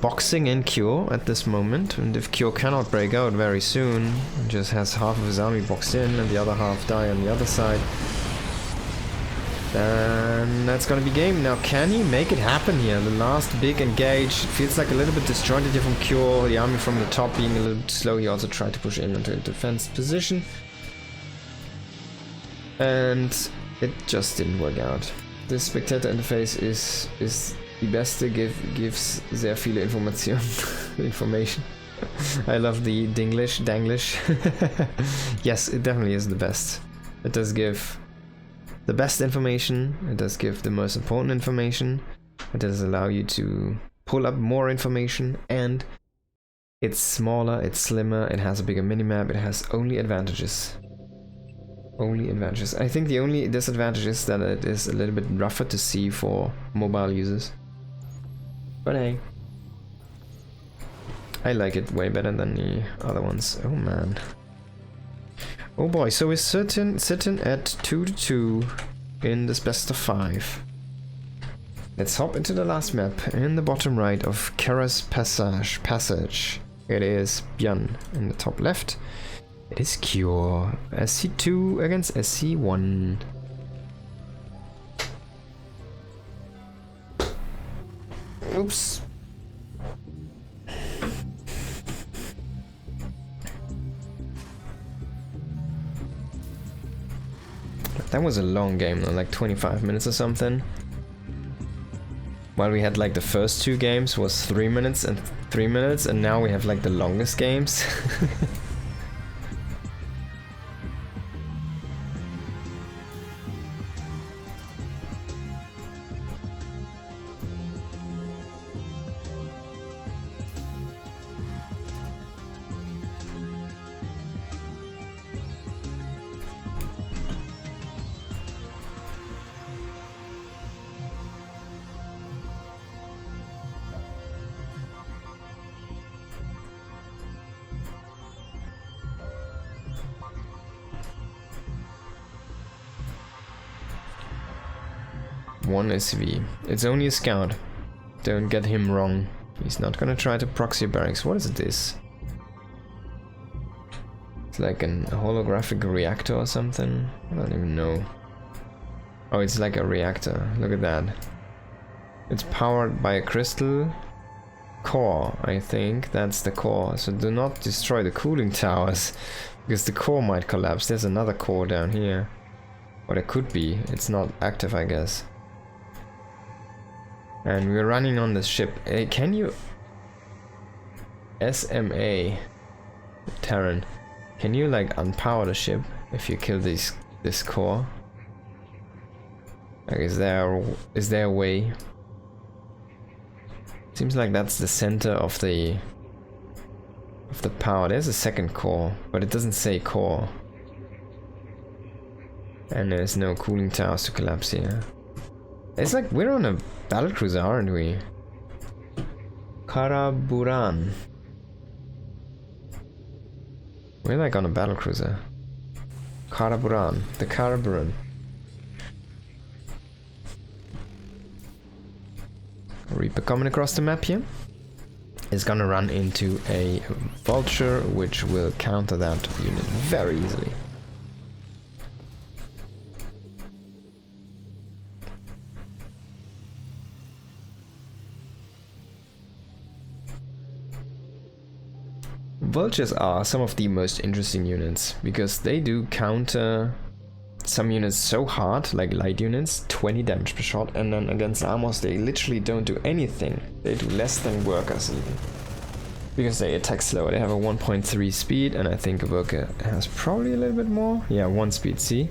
boxing in Kyo at this moment, and if Kyo cannot break out very soon, just has half of his army boxed in and the other half die on the other side, then that's gonna be game. Now, can he make it happen here? The last big engage feels like a little bit disjointed here from Kyo, the army from the top being a little bit slow. He also tried to push in into a defense position, and it just didn't work out. This spectator interface is the beste gives sehr viele information. I love the Dinglish, Danglish. Yes, it definitely is the best. It does give the best information, it does give the most important information, it does allow you to pull up more information, and it's smaller, it's slimmer, it has a bigger minimap, it has only advantages. Only advantages. I think the only disadvantage is that it is a little bit rougher to see for mobile users. But hey, I like it way better than the other ones. Oh man. Oh boy, so we're sitting at 2-2 in this best of 5. Let's hop into the last map in the bottom right of Kara's Passage. It is Byun in the top left. It is Cure. SC2 against SC1. Oops. That was a long game though, like 25 minutes or something. While we had like the first 2 games was 3 minutes and 3 minutes, and now we have like the longest games. One SCV. It's only a scout. Don't get him wrong. He's not gonna try to proxy barracks. What is this? It's like a holographic reactor or something. I don't even know. Oh, it's like a reactor. Look at that. It's powered by a crystal core, I think. That's the core. So do not destroy the cooling towers, because the core might collapse. There's another core down here. Or there could be. It's not active, I guess. And we're running on this ship. Hey, can you... SMA... Terran. Can you like unpower the ship if you kill this core? Like, is there a way? Seems like that's the center of the power. There's a second core, but it doesn't say core. And there's no cooling towers to collapse here. It's like we're on a battlecruiser, aren't we? Karaburan. We're like on a battlecruiser. Karaburan. The Karaburan. Reaper coming across the map here is gonna run into a vulture, which will counter that unit very easily. Vultures are some of the most interesting units, because they do counter some units so hard, like light units, 20 damage per shot, and then against armors they literally don't do anything. They do less than workers even. Because they attack slower. They have a 1.3 speed, and I think a worker has probably a little bit more. Yeah, 1 speed, see?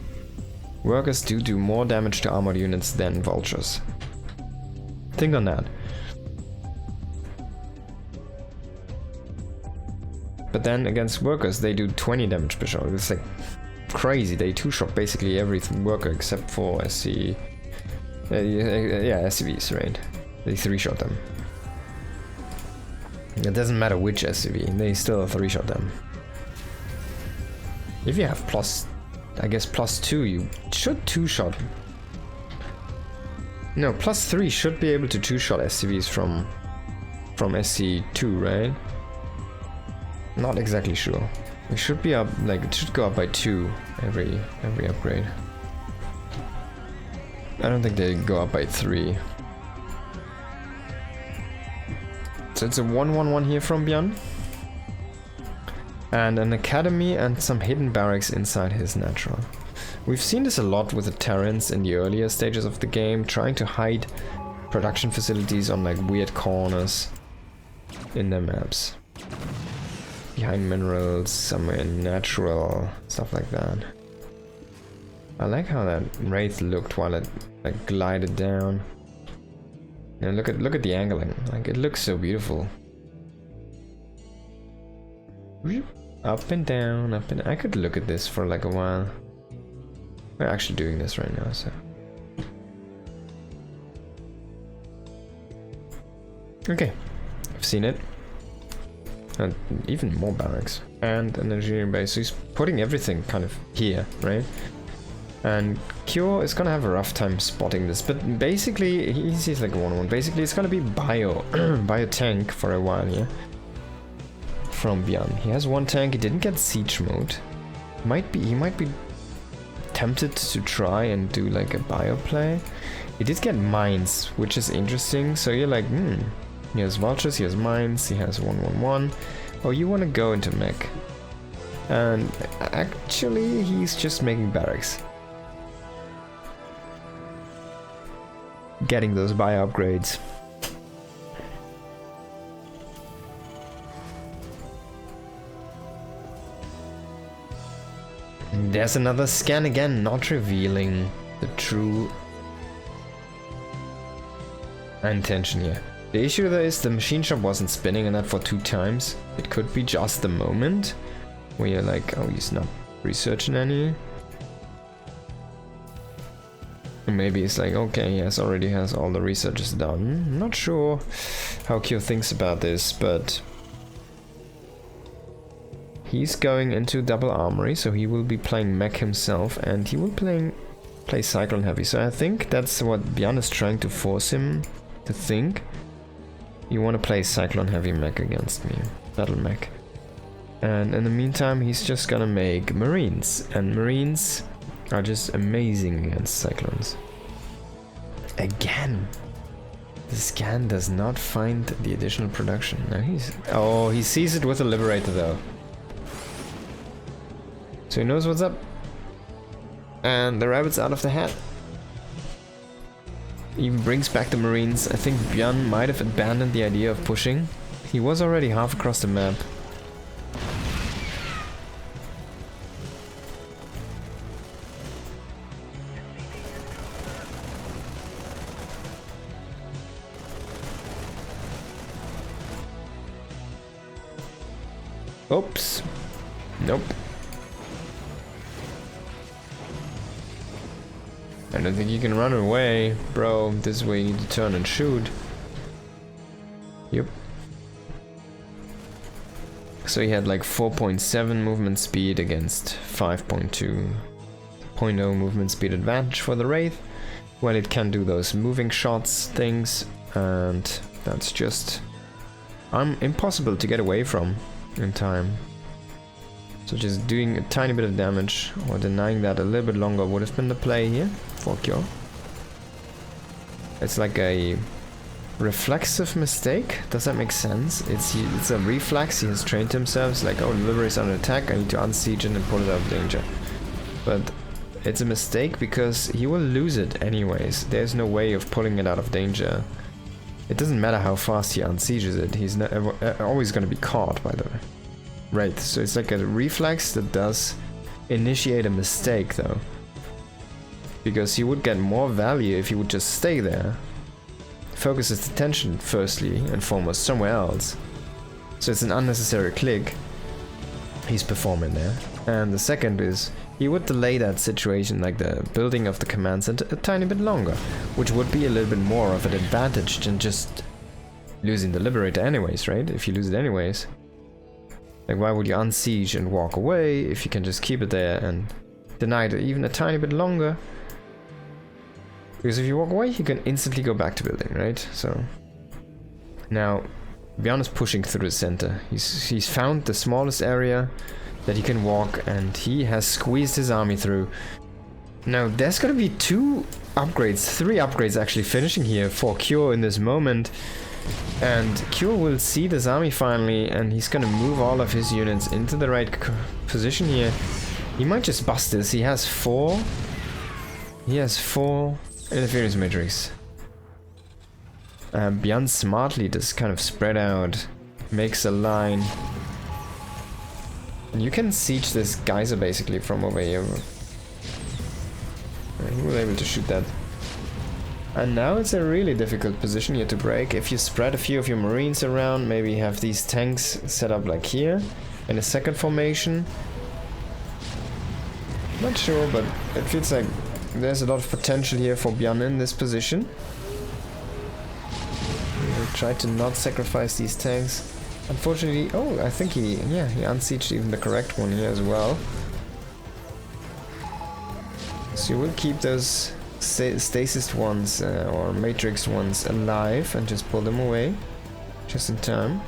Workers do more damage to armored units than vultures. Think on that. But then against workers they do 20 damage per shot. It's like crazy. They 2-shot basically every worker except for SC... yeah, SCVs, right? They 3-shot them. It doesn't matter which SCV, they still 3-shot them. If you have plus... I guess +2, you should 2-shot. No, +3 should be able to 2-shot SCVs from SC2, right? Not exactly sure. It should be up, like, it should go up by 2 every upgrade. I don't think they go up by 3. So it's a 1-1-1 here from Byun. And an academy and some hidden barracks inside his natural. We've seen this a lot with the Terrans in the earlier stages of the game, trying to hide production facilities on like weird corners in their maps. behind minerals, somewhere natural, stuff like that. I like how that wraith looked while it like glided down. And look at the angling, like it looks so beautiful. Up and down, up and I could look at this for like a while. We're actually doing this right now, so. Okay, I've seen it. And even more barracks and an engineering base. So he's putting everything kind of here, right? And Cure is gonna have a rough time spotting this, but basically he's like a 1-1. Basically, it's gonna be bio tank for a while here. From Byun, he has one tank. He didn't get siege mode. He might be tempted to try and do like a bio play. He did get mines, which is interesting. So you're like, he has vultures, he has mines, he has 1-1-1. Oh, you want to go into mech? And actually, he's just making barracks. Getting those bio upgrades. There's another scan again, not revealing the true intention here. The issue though is the machine shop wasn't spinning, and that for 2 times. It could be just the moment where you're like, oh, he's not researching any. And maybe it's like, okay, he already has all the researches done. I'm not sure how Kyo thinks about this, but he's going into double armory, so he will be playing mech himself, and he will play Cyclone Heavy. So I think that's what Byun is trying to force him to think. You want to play Cyclone Heavy mech against me, battle mech. And in the meantime, he's just gonna make Marines, and Marines are just amazing against Cyclones. Again, the scan does not find the additional production. Now he sees it with a Liberator though. So he knows what's up. And the rabbit's out of the hat. Even brings back the Marines. I think Byun might have abandoned the idea of pushing. He was already half across the map. Oops. Nope. I don't think you can run away, bro. This is where you need to turn and shoot. Yep. So he had like 4.7 movement speed against 5.2.0 movement speed advantage for the Wraith. Well, it can do those moving shots things, and that's just impossible to get away from in time. So just doing a tiny bit of damage or denying that a little bit longer would have been the play here for Kyo. It's like a reflexive mistake. Does that make sense? It's a reflex. He has trained himself. It's like, oh, the livery is under attack. I need to unsiege it and pull it out of danger. But it's a mistake because he will lose it anyways. There's no way of pulling it out of danger. It doesn't matter how fast he unsieges it. He's always going to be caught, by the way. Right, so it's like a reflex that does initiate a mistake though. Because he would get more value if he would just stay there. Focus his attention firstly and foremost somewhere else. So it's an unnecessary click he's performing there. And the second is he would delay that situation, like the building of the command center, a tiny bit longer, which would be a little bit more of an advantage than just losing the Liberator anyways, right? If you lose it anyways. Like, why would you unsiege and walk away if you can just keep it there and deny it even a tiny bit longer? Because if you walk away, you can instantly go back to building, right? So now Byun is pushing through the center. He's found the smallest area that he can walk, and he has squeezed his army through. Now there's gonna be 3 upgrades actually finishing here for Cure in this moment. And Cure will see this army finally, and he's gonna move all of his units into the right position here. He might just bust this. He has 4. He has 4 interference matrix. Byun smartly just kind of spread out, makes a line, You can siege this geyser basically from over here. He was able to shoot that. And now it's a really difficult position here to break. If you spread a few of your marines around, maybe have these tanks set up like here in a second formation. Not sure, but it feels like there's a lot of potential here for Byun in this position. We'll try to not sacrifice these tanks. Unfortunately, oh, I think he unsieged even the correct one here as well. So you will keep those stasis ones or matrix ones alive and just pull them away just in time.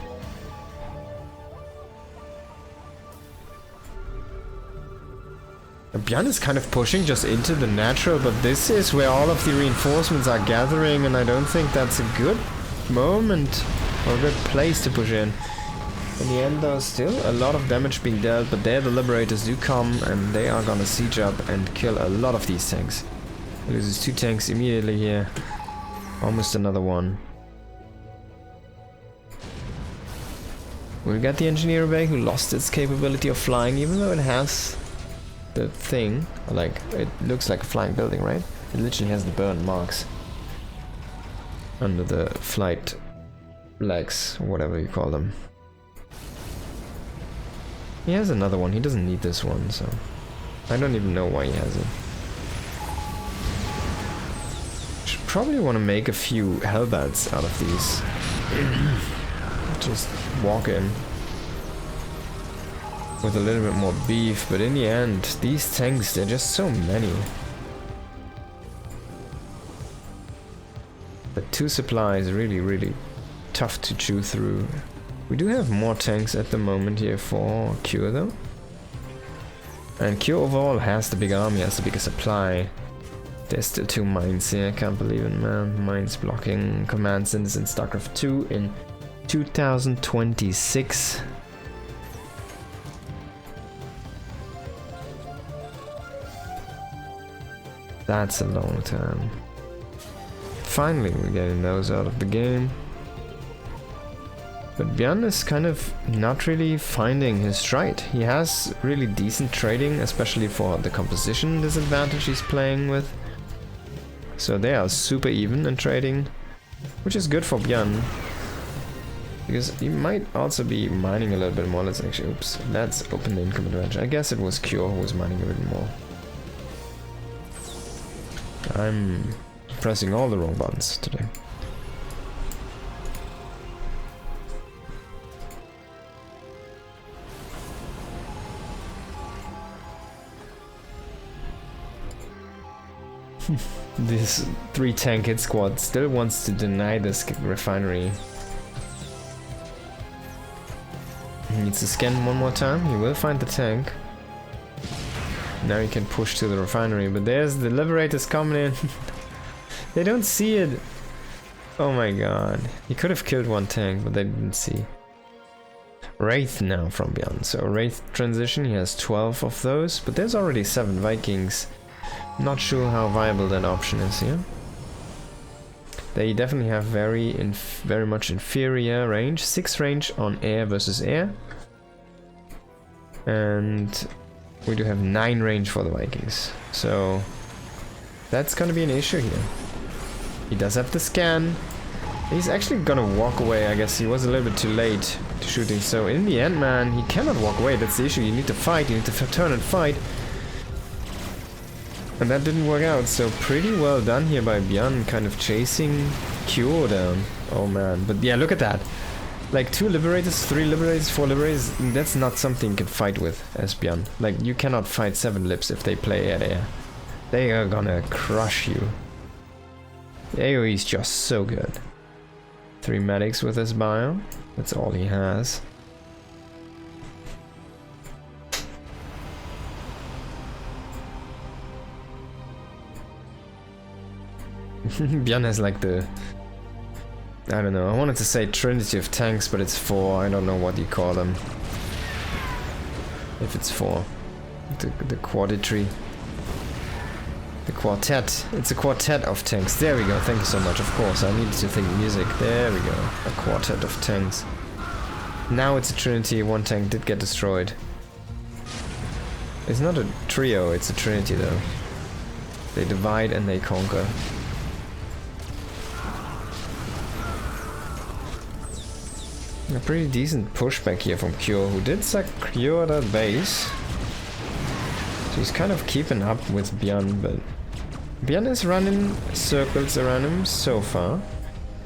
Byun is kind of pushing just into the natural, but this is where all of the reinforcements are gathering, and I don't think that's a good moment or a good place to push in. In the end though, still a lot of damage being dealt, but there the Liberators do come and they are gonna siege up and kill a lot of these tanks. He loses 2 tanks immediately here. Almost another one. We'll get the Engineer Bay, who lost its capability of flying, even though it has the thing. Like, it looks like a flying building, right? It literally has the burn marks under the flight legs, whatever you call them. He has another one. He doesn't need this one, so I don't even know why he has it. Should probably want to make a few hellbats out of these. Just walk in with a little bit more beef, but in the end, these tanks, they're just so many. The 2 supplies really, really tough to chew through. We do have more tanks at the moment here for Cure though. And Cure overall has the big army, has the bigger supply. There's still 2 mines here, I can't believe it, man. Mines blocking command centers in StarCraft 2 in 2026. That's a long time. Finally, we're getting those out of the game. But Byun is kind of not really finding his stride. He has really decent trading, especially for the composition disadvantage he's playing with. So they are super even in trading, which is good for Byun. Because he might also be mining a little bit more. Let's actually, oops, let's open the income advantage. I guess it was Cure who was mining a bit more. I'm pressing all the wrong buttons today. This 3 tank hit squad still wants to deny this refinery. He needs to scan one more time. He will find the tank. Now he can push to the refinery, but there's the Liberators coming in. They don't see it. Oh my god. He could have killed 1 tank, but they didn't see. Wraith now from Byun. So Wraith transition, he has 12 of those, but there's already 7 Vikings. Not sure how viable that option is here. They definitely have very much inferior range. 6 range on air versus air. And we do have 9 range for the Vikings. So that's gonna be an issue here. He does have the scan. He's actually gonna walk away. I guess he was a little bit too late to shooting. So in the end, man, he cannot walk away. That's the issue. You need to fight. You need to turn and fight. And that didn't work out, so pretty well done here by Byun, kind of chasing Cure down. Oh man, but yeah, look at that. Like 2 Liberators, 3 Liberators, 4 Liberators, that's not something you can fight with as Byun. Like, you cannot fight 7 Libs if they play at air. They are gonna crush you. The AoE is just so good. 3 medics with his bio, that's all he has. Byun has like the... I don't know, I wanted to say Trinity of Tanks, but it's 4, I don't know what you call them. If it's 4. The quadritry. The quartet. It's a quartet of tanks. There we go, thank you so much, of course, I needed to think music. There we go, a quartet of tanks. Now it's a Trinity, 1 tank did get destroyed. It's not a trio, it's a trinity though. They divide and they conquer. A pretty decent pushback here from Cure, who did secure that base. So he's kind of keeping up with Byun, but Byun is running circles around him so far.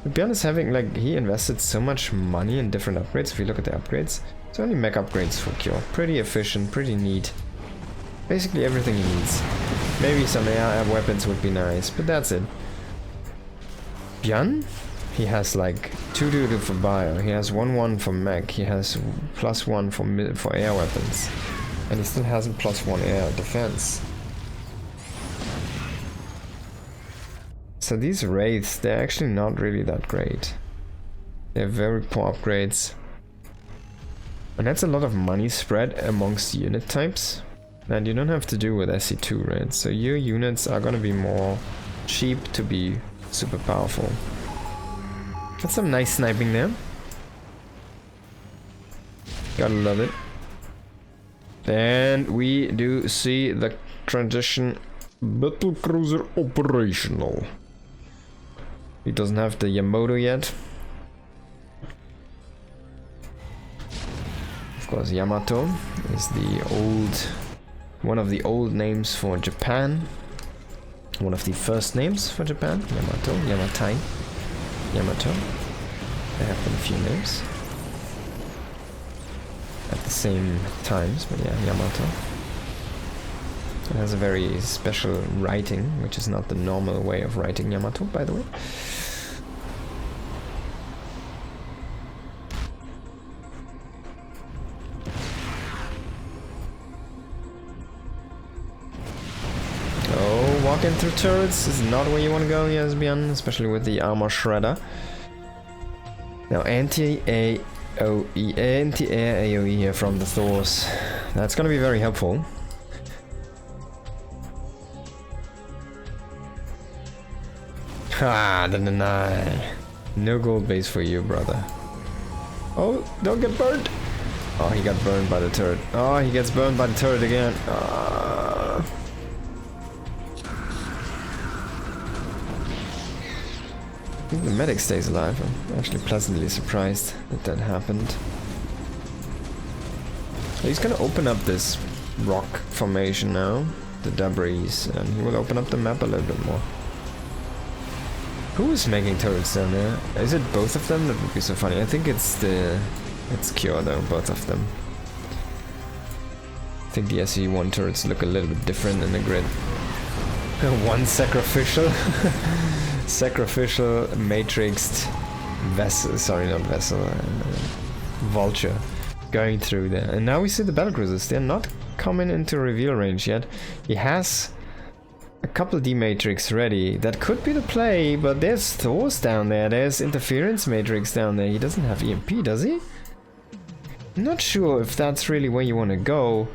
Byun is having, like, he invested so much money in different upgrades. If you look at the upgrades, it's only mech upgrades for Cure. Pretty efficient, pretty neat. Basically everything he needs. Maybe some AR weapons would be nice, but that's it. Byun? He has like 2-2 for bio, he has 1-1 for mech, he has +1 for air weapons. And he still has a +1 air defense. So these wraiths, they're actually not really that great. They're very poor upgrades. And that's a lot of money spread amongst unit types. And you don't have to do with SC2, right? So your units are gonna be more cheap to be super powerful. That's some nice sniping there. Gotta love it. And we do see the transition battlecruiser operational. He doesn't have the Yamato yet. Of course, Yamato is one of the old names for Japan. One of the first names for Japan. Yamato, Yamatai. Yamato. There have been a few names at the same times, but yeah, Yamato. It has a very special writing, which is not the normal way of writing Yamato, by the way. Oh, walking through turrets is not where you want to go, yes, Byun, especially with the armor shredder. Now, anti-air AoE here from the Thors. That's gonna be very helpful. Ah, the deny. No gold base for you, brother. Oh, don't get burned! Oh, he got burned by the turret. Oh, he gets burned by the turret again. I think the medic stays alive. I'm actually pleasantly surprised that that happened. He's gonna open up this rock formation now, the debris, and he will open up the map a little bit more. Who is making turrets down there? Is it both of them? That would be so funny. I think it's Cure though, both of them. I think the SE1 turrets look a little bit different in the grid. One sacrificial. Sacrificial matrixed vessel, sorry, not vessel, vulture going through there. And now we see the battlecruisers. They're not coming into reveal range yet. He has a couple D-matrix ready. That could be the play, but there's Thor's down there. There's interference matrix down there. He doesn't have EMP, does he? I'm not sure if that's really where you want to go.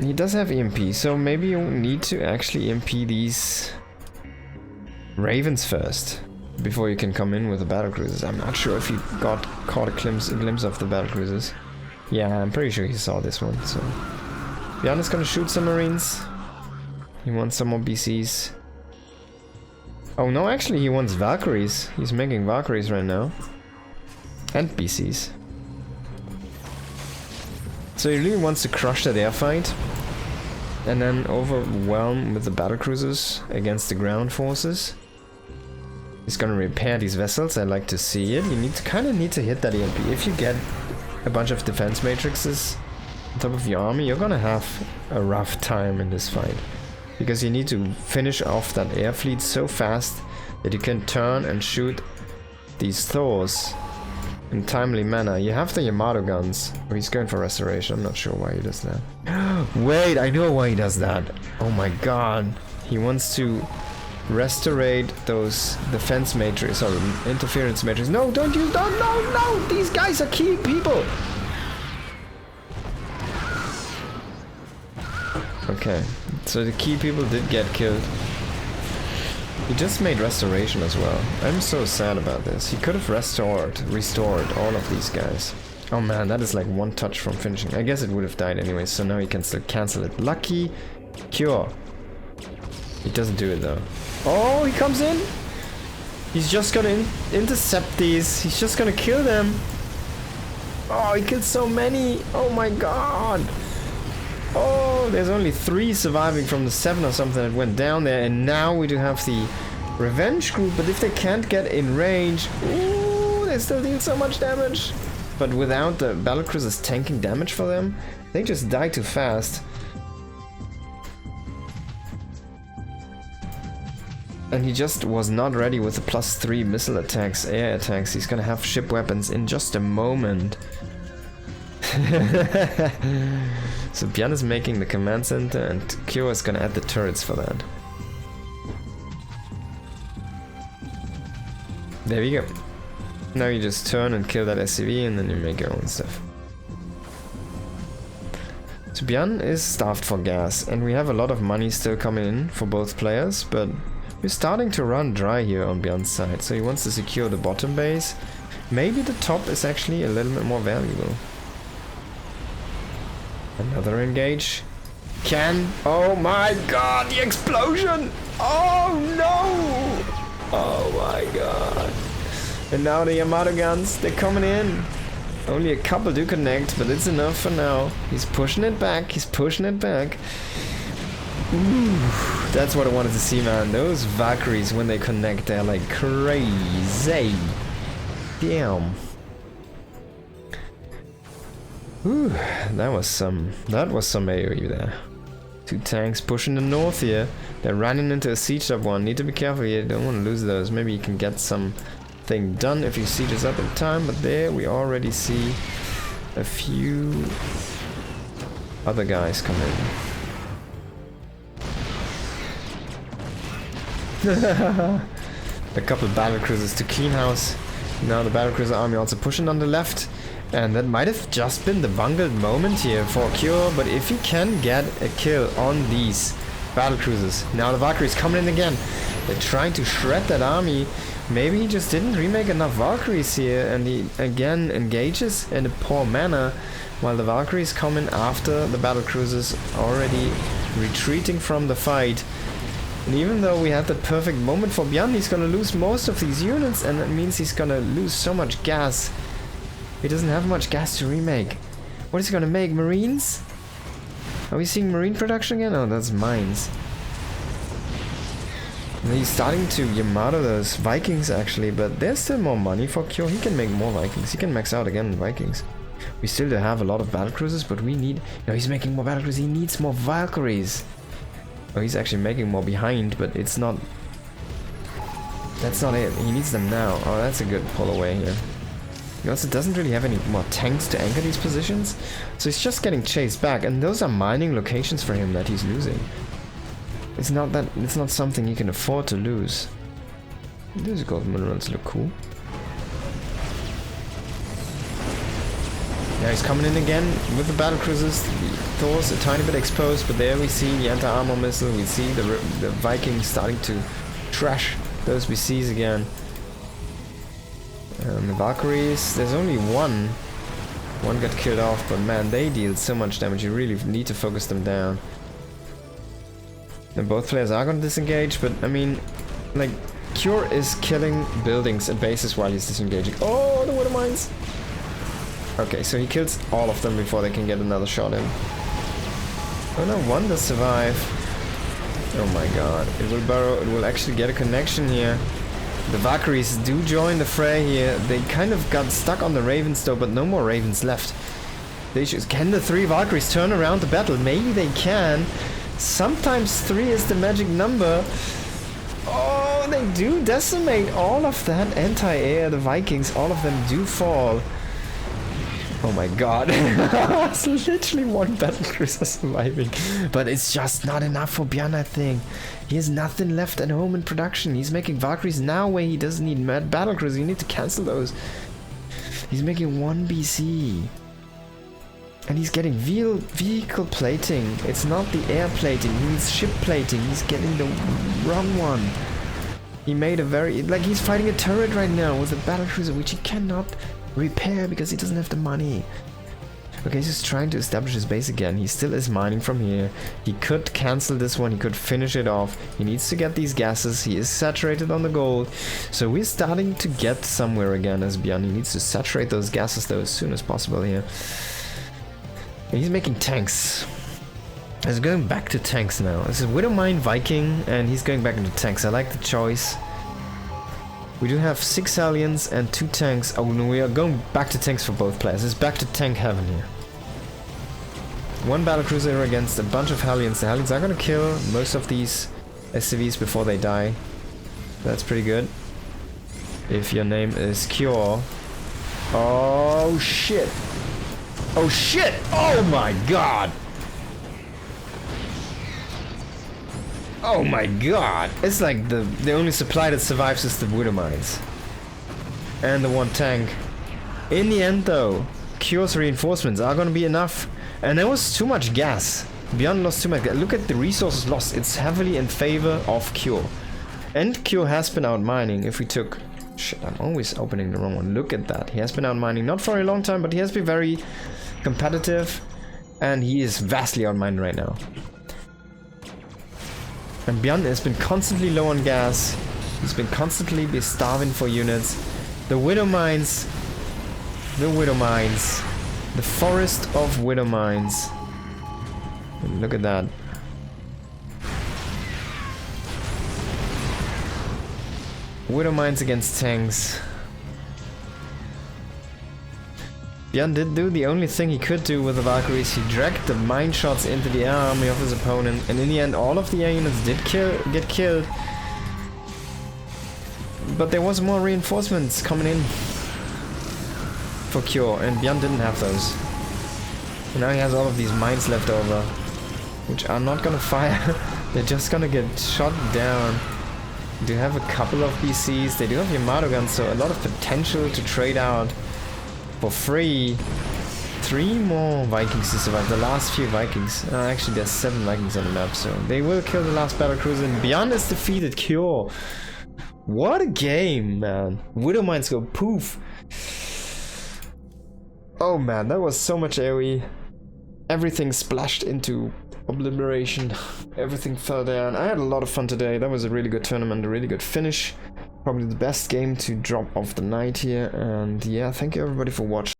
He does have EMP, so maybe you need to actually EMP these Ravens first, before you can come in with the battlecruisers. I'm not sure if he caught a glimpse of the battlecruisers. Yeah, I'm pretty sure he saw this one, so... Byun is gonna shoot some Marines. He wants some more BCs. Oh no, actually he wants Valkyries. He's making Valkyries right now. And BCs. So he really wants to crush that airfight. And then overwhelm with the battlecruisers against the ground forces. He's gonna repair these vessels. I like to see it. You kind of need to hit that EMP. If you get a bunch of defense matrices on top of your army, you're gonna have a rough time in this fight. Because you need to finish off that air fleet so fast that you can turn and shoot these Thors in timely manner. You have the Yamato guns. Oh, he's going for restoration. I'm not sure why he does that. Wait, I know why he does that. Oh my god. He wants to restaurate those defense matrix or interference matrix. No, don't use, no, these guys are key people. Okay, so the key people did get killed. He just made restoration as well. I'm so sad about this. He could have restored all of these guys. Oh man, that is like one touch from finishing. I guess it would have died anyway, so now he can still cancel it. Lucky cure. He doesn't do it though. Oh, he comes in. He's just gonna intercept these. He's just gonna kill them. Oh, he killed so many. Oh my god. Oh, there's only 3 surviving from the 7 or something that went down there. And now we do have the revenge group. But if they can't get in range, ooh, they still deal so much damage. But without the battlecruisers tanking damage for them, they just die too fast. And he just was not ready with the +3 missile attacks, air attacks. He's gonna have ship weapons in just a moment. So Byun is making the command center and Kyo is gonna add the turrets for that. There we go. Now you just turn and kill that SCV and then you make your own stuff. So Byun is starved for gas and we have a lot of money still coming in for both players, but we're starting to run dry here on Byun's side. So he wants to secure the bottom base. Maybe the top is actually a little bit more valuable. Another engage. Can. Oh my god, the explosion! Oh no! Oh my god. And now the Yamato guns, they're coming in. Only a couple do connect, but it's enough for now. He's pushing it back, he's pushing it back. Ooh, that's what I wanted to see, man. Those Valkyries, when they connect, they're like crazy. Damn. Ooh, that was some AoE there. 2 tanks pushing the north here. They're running into a siege up one. Need to be careful here, don't want to lose those. Maybe you can get something done if you sieges up in time, but there we already see a few other guys come in. A couple battlecruisers to clean house. Now the battlecruiser army also pushing on the left. And that might have just been the bungled moment here for Cure, but if he can get a kill on these battlecruisers. Now the Valkyries coming in again. They're trying to shred that army. Maybe he just didn't remake enough Valkyries here and he again engages in a poor manner while the Valkyries come in after the battlecruisers already retreating from the fight. And even though we had that perfect moment for Byun, he's gonna lose most of these units and that means he's gonna lose so much gas. He doesn't have much gas to remake. What is he gonna make? Marines? Are we seeing marine production again? Oh, that's mines. And he's starting to Yamato those Vikings actually, but there's still more money for Kyo. He can make more Vikings. He can max out again Vikings. We still do have a lot of battlecruisers, but we need... No, he's making more battlecruisers. He needs more Valkyries. Oh, he's actually making more behind, but it's not... That's not it. He needs them now. Oh, that's a good pull away here. He also doesn't really have any more tanks to anchor these positions, so he's just getting chased back, and those are mining locations for him that he's losing. It's not something he can afford to lose. These gold minerals look cool. Now he's coming in again with the battlecruisers. The Thor's a tiny bit exposed, but there we see the anti-armor missile. We see the Vikings starting to trash those BCs again. The Valkyries, there's only one. One got killed off, but man, they deal so much damage. You really need to focus them down. And both players are going to disengage, but I mean, like, Cure is killing buildings and bases while he's disengaging. Oh, the water mines! Okay, so he kills all of them before they can get another shot in. Oh no, one does survive. Oh my god, it will burrow, it will actually get a connection here. The Valkyries do join the fray here. They kind of got stuck on the Ravens though, but no more Ravens left. Can the 3 Valkyries turn around the battle? Maybe they can. Sometimes 3 is the magic number. Oh, they do decimate all of that anti-air. The Vikings, all of them do fall. Oh my god. It's literally one battlecruiser surviving. But it's just not enough for Byun, I think. He has nothing left at home in production. He's making Valkyries now where he doesn't need mad battlecruisers. You need to cancel those. He's making 1 BC. And he's getting vehicle plating. It's not the air plating. He needs ship plating. He's getting the wrong one. He made a very... Like, he's fighting a turret right now with a battlecruiser, which he cannot Repair, because he doesn't have the money. Okay, he's just trying to establish his base again. He still is mining from here. He could cancel this one. He could finish it off. He needs to get these gases. He is saturated on the gold. So we're starting to get somewhere again as Byun. He needs to saturate those gases though as soon as possible here. And he's making tanks. He's going back to tanks now. This is Widowmine Viking and he's going back into tanks. I like the choice. We do have 6 Hellions and 2 tanks. Oh no, we are going back to tanks for both players. It's back to tank heaven here. 1 battlecruiser against a bunch of Hellions. The Hellions are gonna kill most of these SCVs before they die. That's pretty good. If your name is Cure. Oh shit! Oh shit! Oh my god! Oh my god! It's like the only supply that survives is the Widow Mines. And the 1 tank. In the end though, Cure's reinforcements are gonna be enough. And there was too much gas. Byun lost too much gas. Look at the resources lost. It's heavily in favor of Cure. And Cure has been out mining. If we took... Shit, I'm always opening the wrong one. Look at that. He has been out mining. Not for a long time, but he has been very competitive. And he is vastly out mined right now. And Byun has been constantly low on gas. He's been constantly starving for units. The Widow Mines. The Widow Mines. The forest of Widow Mines. Look at that. Widow Mines against tanks. Byun did do the only thing he could do with the Valkyries. He dragged the mine shots into the air army of his opponent, and in the end all of the air units did get killed. But there was more reinforcements coming in for Cure, and Byun didn't have those. And now he has all of these mines left over, which are not gonna fire. They're just gonna get shot down. They do have a couple of BCs. They do have Yamato guns, so a lot of potential to trade out for free. 3 more Vikings to survive. The last few Vikings. Actually, there's 7 Vikings on the map, so they will kill the last battlecruiser. And Byun is defeated. Cure. What a game, man. Widow Mines go poof. Oh man, that was so much AoE. Everything splashed into obliteration. Everything fell down. I had a lot of fun today. That was a really good tournament, a really good finish. Probably the best game to drop off the night here. And yeah, thank you everybody for watching.